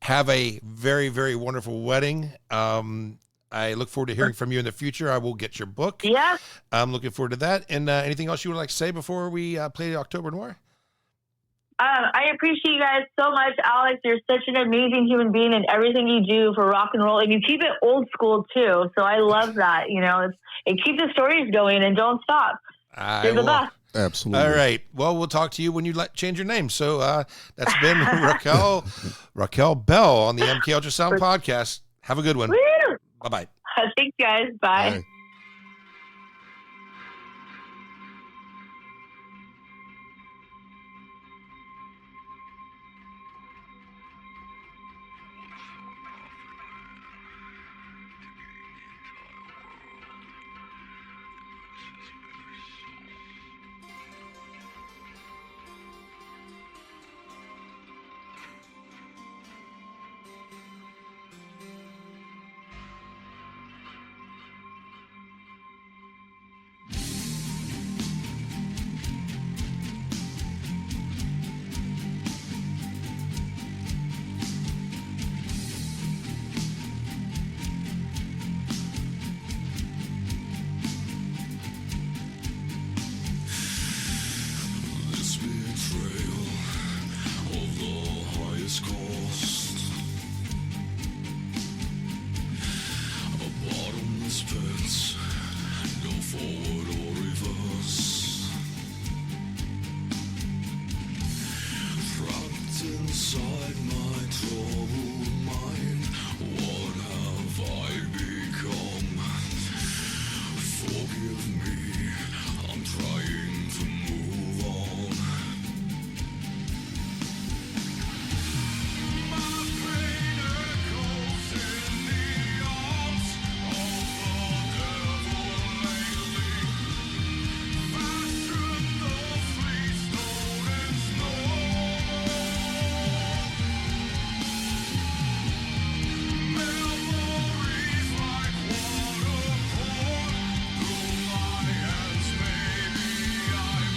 Have a very, very wonderful wedding. I look forward to hearing from you in the future. I will get your book. Yeah. I'm looking forward to that. And anything else you would like to say before we play October Noir? I appreciate you guys so much, Alex. You're such an amazing human being, and everything you do for rock and roll, and you keep it old school too. So I love that. You know, and keep the stories going and don't stop. You're the best. Absolutely. All right. Well, we'll talk to you when you change your name. So that's been Raquel Bell on the MK Ultrasound podcast. Have a good one. Bye-bye. Thanks, guys. Bye. Bye. pits, no forward or reverse. Trapped inside my troubled mind, what have I become? Forgive me, I'm trying to move on. My pain echoes in the arms of the devil lately. Fashion the freestone and snow. Memories like water pour through my hands. Maybe I'm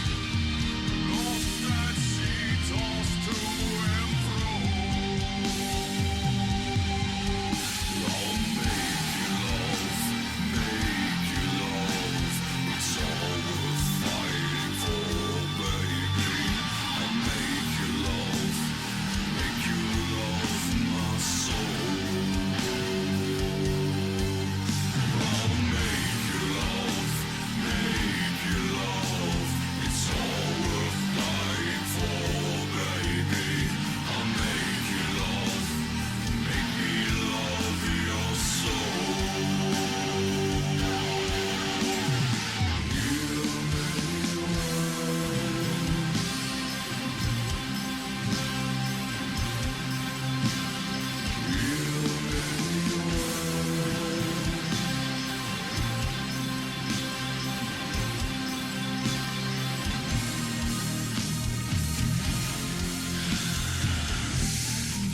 lost at sea, tossed to and fro. I'll make you love. It's all worth fighting for, baby. I'll make you love my soul. I'll make you love. It's all worth dying for, baby. I'll make you love. Make me love your soul.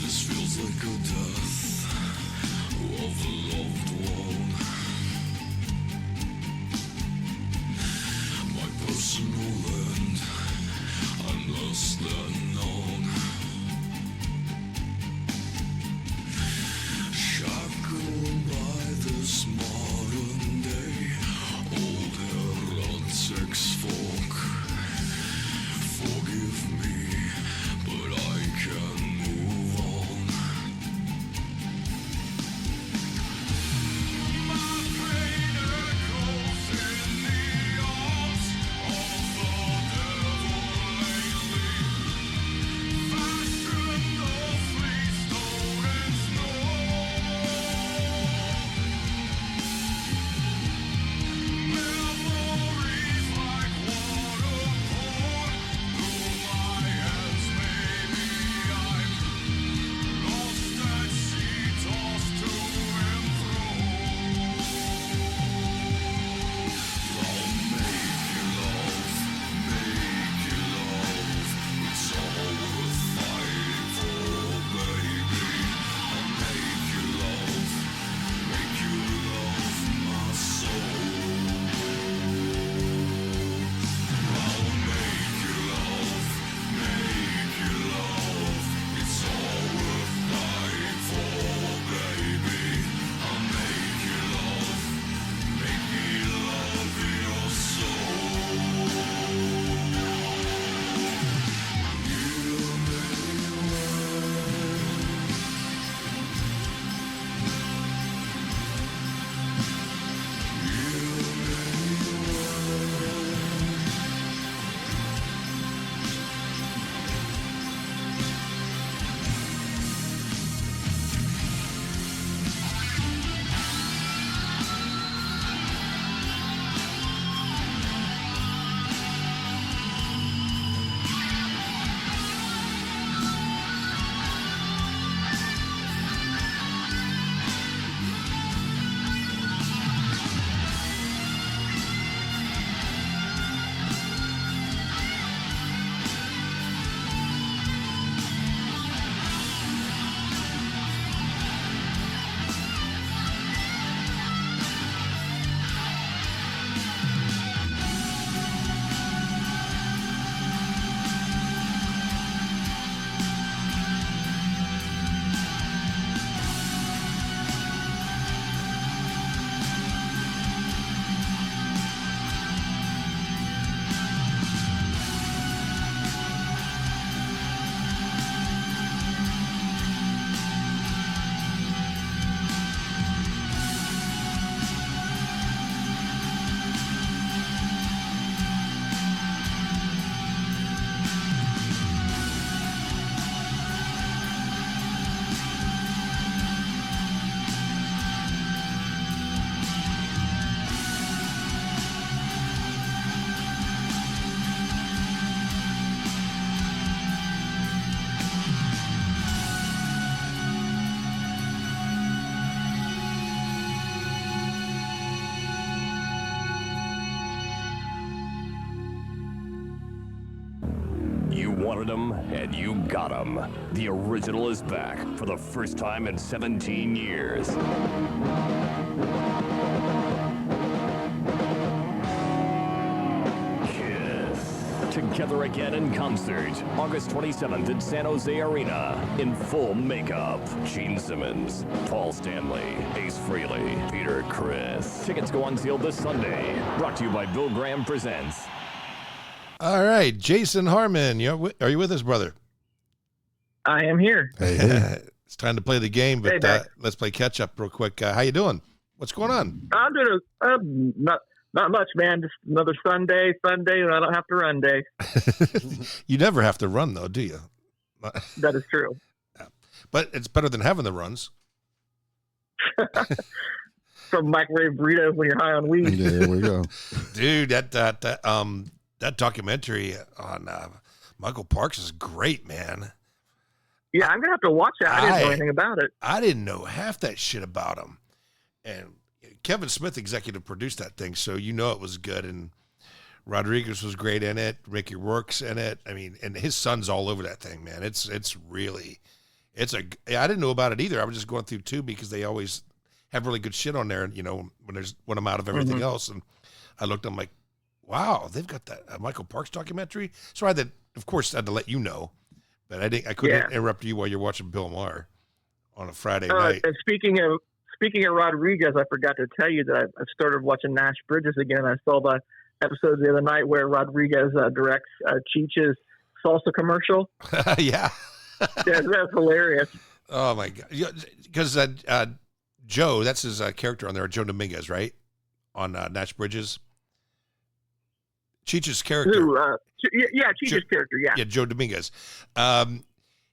This feels like a death of a loved one. My personal end, unless they're known. Shackled by this modern day, old heretics folk. Forgive me, but I can move on. wanted them, and you got them. The original is back for the first time in 17 years. Together again in concert, August 27th at San Jose Arena, in full makeup. Gene Simmons, Paul Stanley, Ace Frehley, Peter Criss. Tickets go on sale this Sunday. Brought to you by Bill Graham Presents. All right, Jason Harmon, are you with us, brother? I am here. Hey. It's time to play the game, but Hey, let's play catch up real quick. How you doing? What's going on? I'm doing not much, man. Just another Sunday, and I don't have to run day. You never have to run, though, do you? That is true. But it's better than having the runs. From microwave burritos when you're high on weed. Yeah, there we go. Dude, that documentary on Michael Parks is great, man. Yeah, I'm gonna have to watch that. I didn't know anything about it. I didn't know half that shit about him, and Kevin Smith executive produced that thing, so you know it was good. And Rodriguez was great in it. Mickey Rourke's in it. I mean, and his son's all over that thing, man. I didn't know about it either. I was just going through too because they always have really good shit on there. And when I'm out of everything else, and I looked, I'm like, wow, they've got that Michael Parks documentary. So I had to let you know, but I couldn't interrupt you while you're watching Bill Maher on a Friday night. And speaking of Rodriguez, I forgot to tell you that I started watching Nash Bridges again. I saw the episode the other night where Rodriguez directs Cheech's salsa commercial. Yeah. Yeah, that's hilarious. Oh my God. Because Joe, that's his character on there, Joe Dominguez, right? On Nash Bridges. Cheech's character. Cheech's character, yeah. Yeah, Joe Dominguez.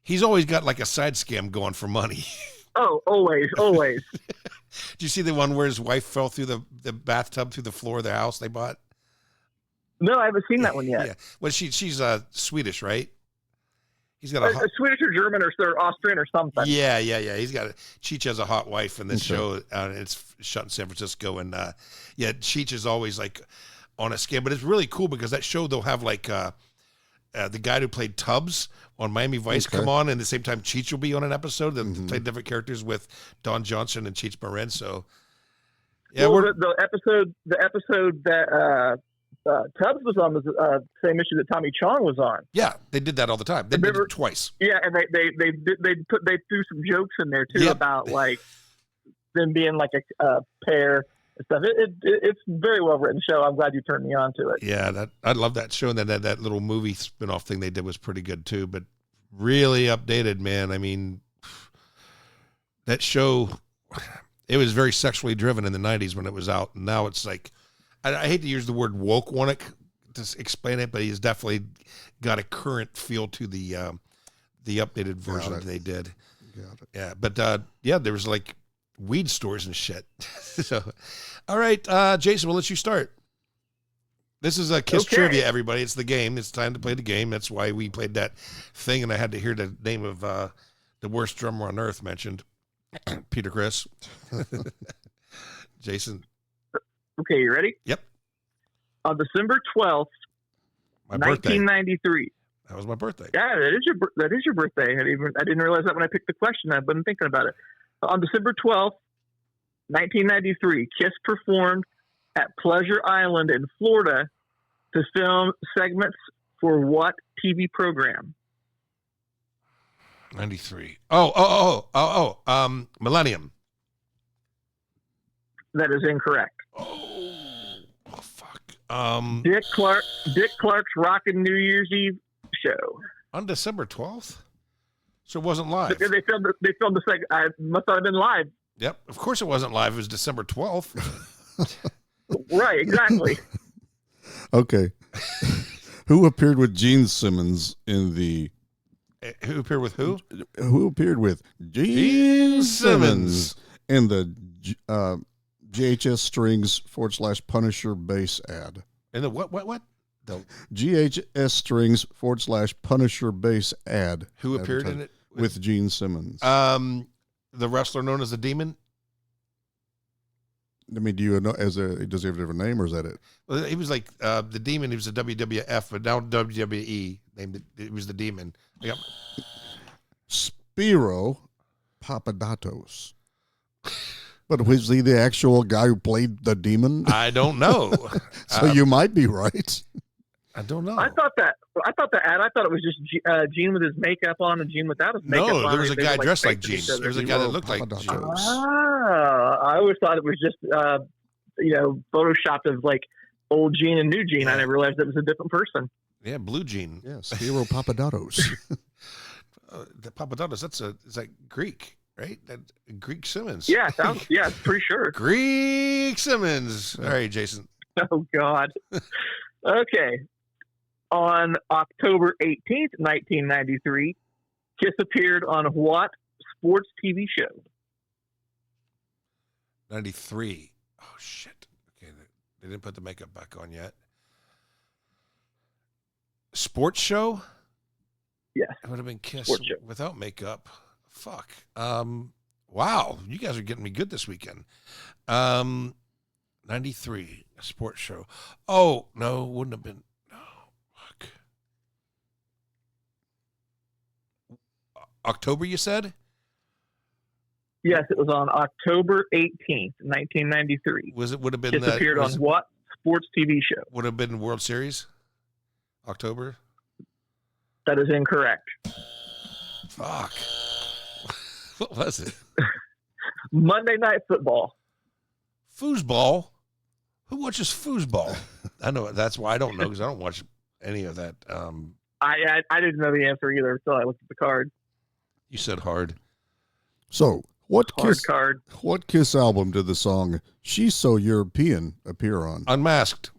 He's always got like a side scam going for money. Oh, always. Did you see the one where his wife fell through the bathtub through the floor of the house they bought? No, I haven't seen that one yet. Yeah. Well, she's Swedish, right? He's got a Swedish or German or Austrian or something. Yeah. Cheech has a hot wife in this show. It's shot in San Francisco, and Cheech is always like on a scam. But it's really cool because that show they'll have like the guy who played Tubbs on Miami Vice come on, and at the same time Cheech will be on an episode. They play different characters with Don Johnson and Cheech Marin. So yeah, well, the episode that Tubbs was on was the same issue that Tommy Chong was on. Yeah, they did that all the time. They did it twice. Yeah, and they threw some jokes in there too about like them being like a pair and stuff. It's very well written show. I'm glad you turned me on to it. Yeah, I love that show, and that little movie spinoff thing they did was pretty good too. But really updated, man. I mean, that show, it was very sexually driven in the 90s when it was out. And now it's like, I hate to use the word woke to explain it, but he's definitely got a current feel to the updated version that they did. Yeah, but there was like weed stores and shit. So, all right, Jason, we'll let you start. This is a Kiss trivia, everybody. It's the game. It's time to play the game. That's why we played that thing, and I had to hear the name of the worst drummer on earth mentioned, Peter Criss. Jason. Okay, you ready? Yep. On December 12th, 1993. That was my birthday. Yeah, that is your birthday. I didn't realize that when I picked the question. I've been thinking about it. On December 12th, 1993, Kiss performed at Pleasure Island in Florida to film segments for what TV program? 93. Millennium. That is incorrect. Oh, fuck. Dick Clark's Rockin' New Year's Eve show on December 12th. So it wasn't live. They filmed the segment. I must not have been live. Yep, of course it wasn't live. It was December 12th. Right, exactly. Okay. Who appeared with Gene Simmons in the... Who appeared with who? Who appeared with Gene Simmons in the GHS Strings / Punisher bass ad? In the what? The GHS Strings / Punisher bass ad. Who appeared in it? With Gene Simmons. The wrestler known as the Demon. I mean, do you know does he have a different name, or is that it? Well, he was like the Demon. He was a WWF, but now WWE named it was the demon. I got Spiro Papadatos. But was he the actual guy who played the demon? I don't know. So you might be right. I don't know. I thought it was just Gene with his makeup on and Gene without his makeup on. No, there was a guy dressed like Gene. There was a guy that looked like Gene. I always thought it was just photoshopped of like old Gene and new Gene. Yeah. I never realized it was a different person. Yeah, blue Gene. Yeah, Spiro Papadatos. The Papadatos, is that Greek, right? That Greek Simmons. Yeah, pretty sure. Greek Simmons. All right, Jason. Oh God. Okay. On October 18th, 1993, Kiss appeared on what sports TV show? 93. Oh, shit. Okay, they didn't put the makeup back on yet. Sports show? Yes. It would have been Kiss Sports show. without makeup. Fuck. Wow. You guys are getting me good this weekend. 93, a sports show. Oh, no, wouldn't have been. No, fuck. October, you said? Yes, it was on October 18th, 1993. Would have been Kiss appeared on what sports TV show? Would have been World Series? October? That is incorrect. Fuck. What was it? Monday Night Football. Foosball? Who watches foosball? I know that's why I don't know because I don't watch any of that. I didn't know the answer either until I looked at the card. You said hard. So what Hard card. What Kiss album did the song "She's So European" appear on? Unmasked.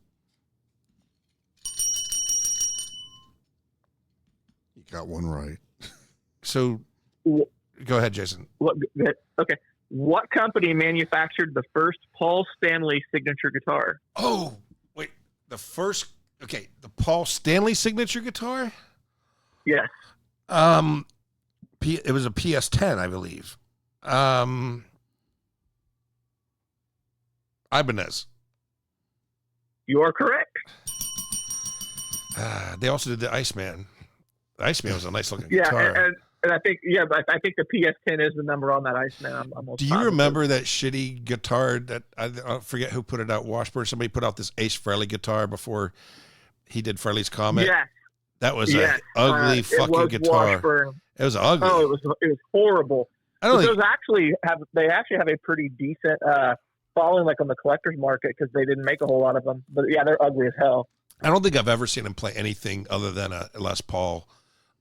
You got one right. So go ahead, Jason. Okay. What company manufactured the first Paul Stanley signature guitar? Oh, wait. The Paul Stanley signature guitar? Yes. It was a PS10, I believe. Ibanez. You are correct. They also did the Iceman. The Iceman was a nice looking Yeah, guitar. and I think but I think the PS10 is the number on that Iceman. I'm almost Do you remember that shitty guitar that I forget who put it out? Washburn. Somebody put out this Ace Frehley guitar before he did Frehley's Comet. Yeah, that was an ugly fucking guitar. Washburn. It was ugly. Oh, it was horrible. I don't think, Those they actually have a pretty decent following, like on the collector's market, because they didn't make a whole lot of them. But yeah, they're ugly as hell. I don't think I've ever seen him play anything other than a Les Paul.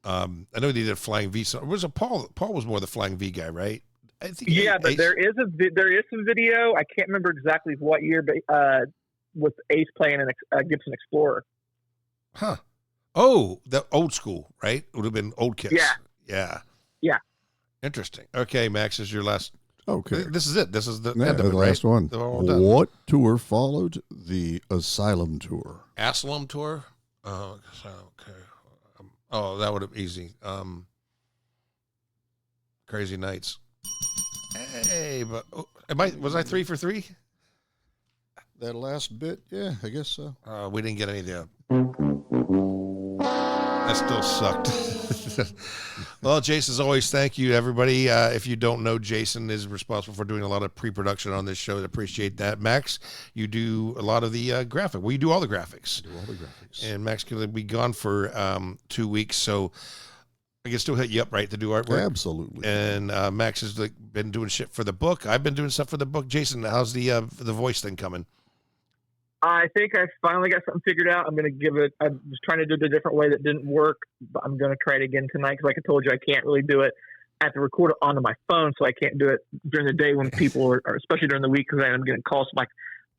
I know he did a Flying V. So was a Paul. Paul was more the Flying V guy, right? I think. Yeah, but there is some video. I can't remember exactly what year, but with Ace playing a Gibson Explorer. Huh. Oh, the old school, right? It would have been old Kiss. Yeah. Interesting. Okay, Max, is your last. Okay. This is it. This is the end of the it, last right? one. They're all done. What tour followed the Asylum tour? Asylum tour? Oh, okay. That would have been easy. Crazy Nights. Hey, but was I 3 for 3? That last bit, yeah, I guess so. We didn't get any of that. That still sucked. Well, Jason, as always, thank you, everybody. If you don't know, Jason is responsible for doing a lot of pre-production on this show. I appreciate that. Max, you do a lot of the graphic. Well, you do all the graphics. And Max can be gone for 2 weeks, so I can still hit you up, right, to do artwork? Absolutely. And Max has been doing shit for the book. I've been doing stuff for the book. Jason, how's the voice thing coming? I think I finally got something figured out. I'm going to give it. I was trying to do it a different way that didn't work, but I'm going to try it again tonight because, like I told you, I can't really do it. I have to record it onto my phone, so I can't do it during the day when people are especially during the week, because I'm getting calls from like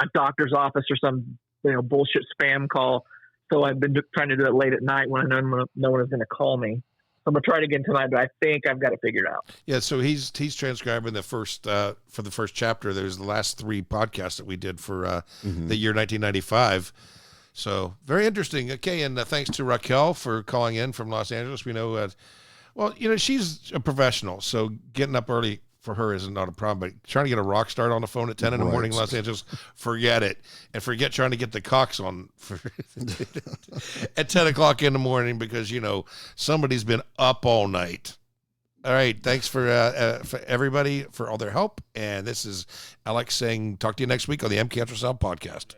a doctor's office or some bullshit spam call. So I've been trying to do it late at night when I know no one is going to call me. I'm gonna try it again tonight, but I think I've got it figured out. Yeah, so he's transcribing the first for the first chapter. There's the last 3 podcasts that we did for the year 1995. So very interesting. Okay, and thanks to Raquel for calling in from Los Angeles. We know, she's a professional, so getting up early for her is not a problem, but trying to get a rock star on the phone at 10 in the morning in Los Angeles, forget it. And forget trying to get the Cox on at 10 o'clock in the morning because, you know, somebody's been up all night. All right. Thanks for everybody for all their help. And this is Alex saying, talk to you next week on the MK Ultrasound podcast.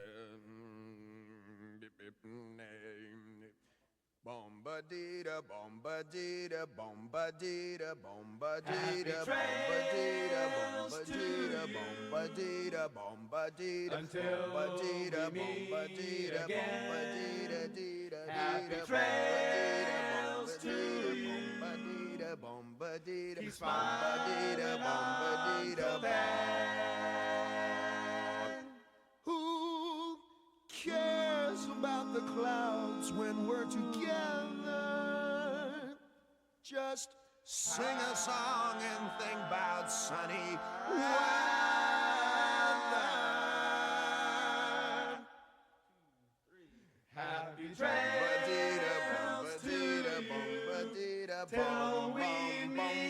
Bombadita, bombadita, bombadita, bombadita, bombadita, bombadita, bombadita, bombadita, until bombadita, we meet bombadita, again. bombadita, Happy trails to you. bombadita, bombadita, Keep smiling bombadita, until then. Who cares about the clouds when we're together? Just sing a song and think about sunny weather. Happy trails to you till we meet again.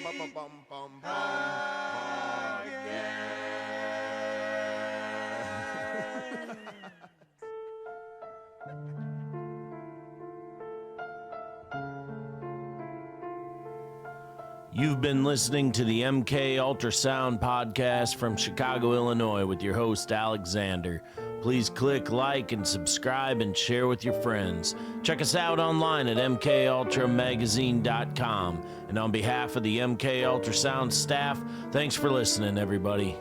You've been listening to the MK Ultrasound podcast from Chicago, Illinois with your host, Alexander. Please click like and subscribe and share with your friends. Check us out online at mkultramagazine.com. And on behalf of the MK Ultrasound staff, thanks for listening, everybody.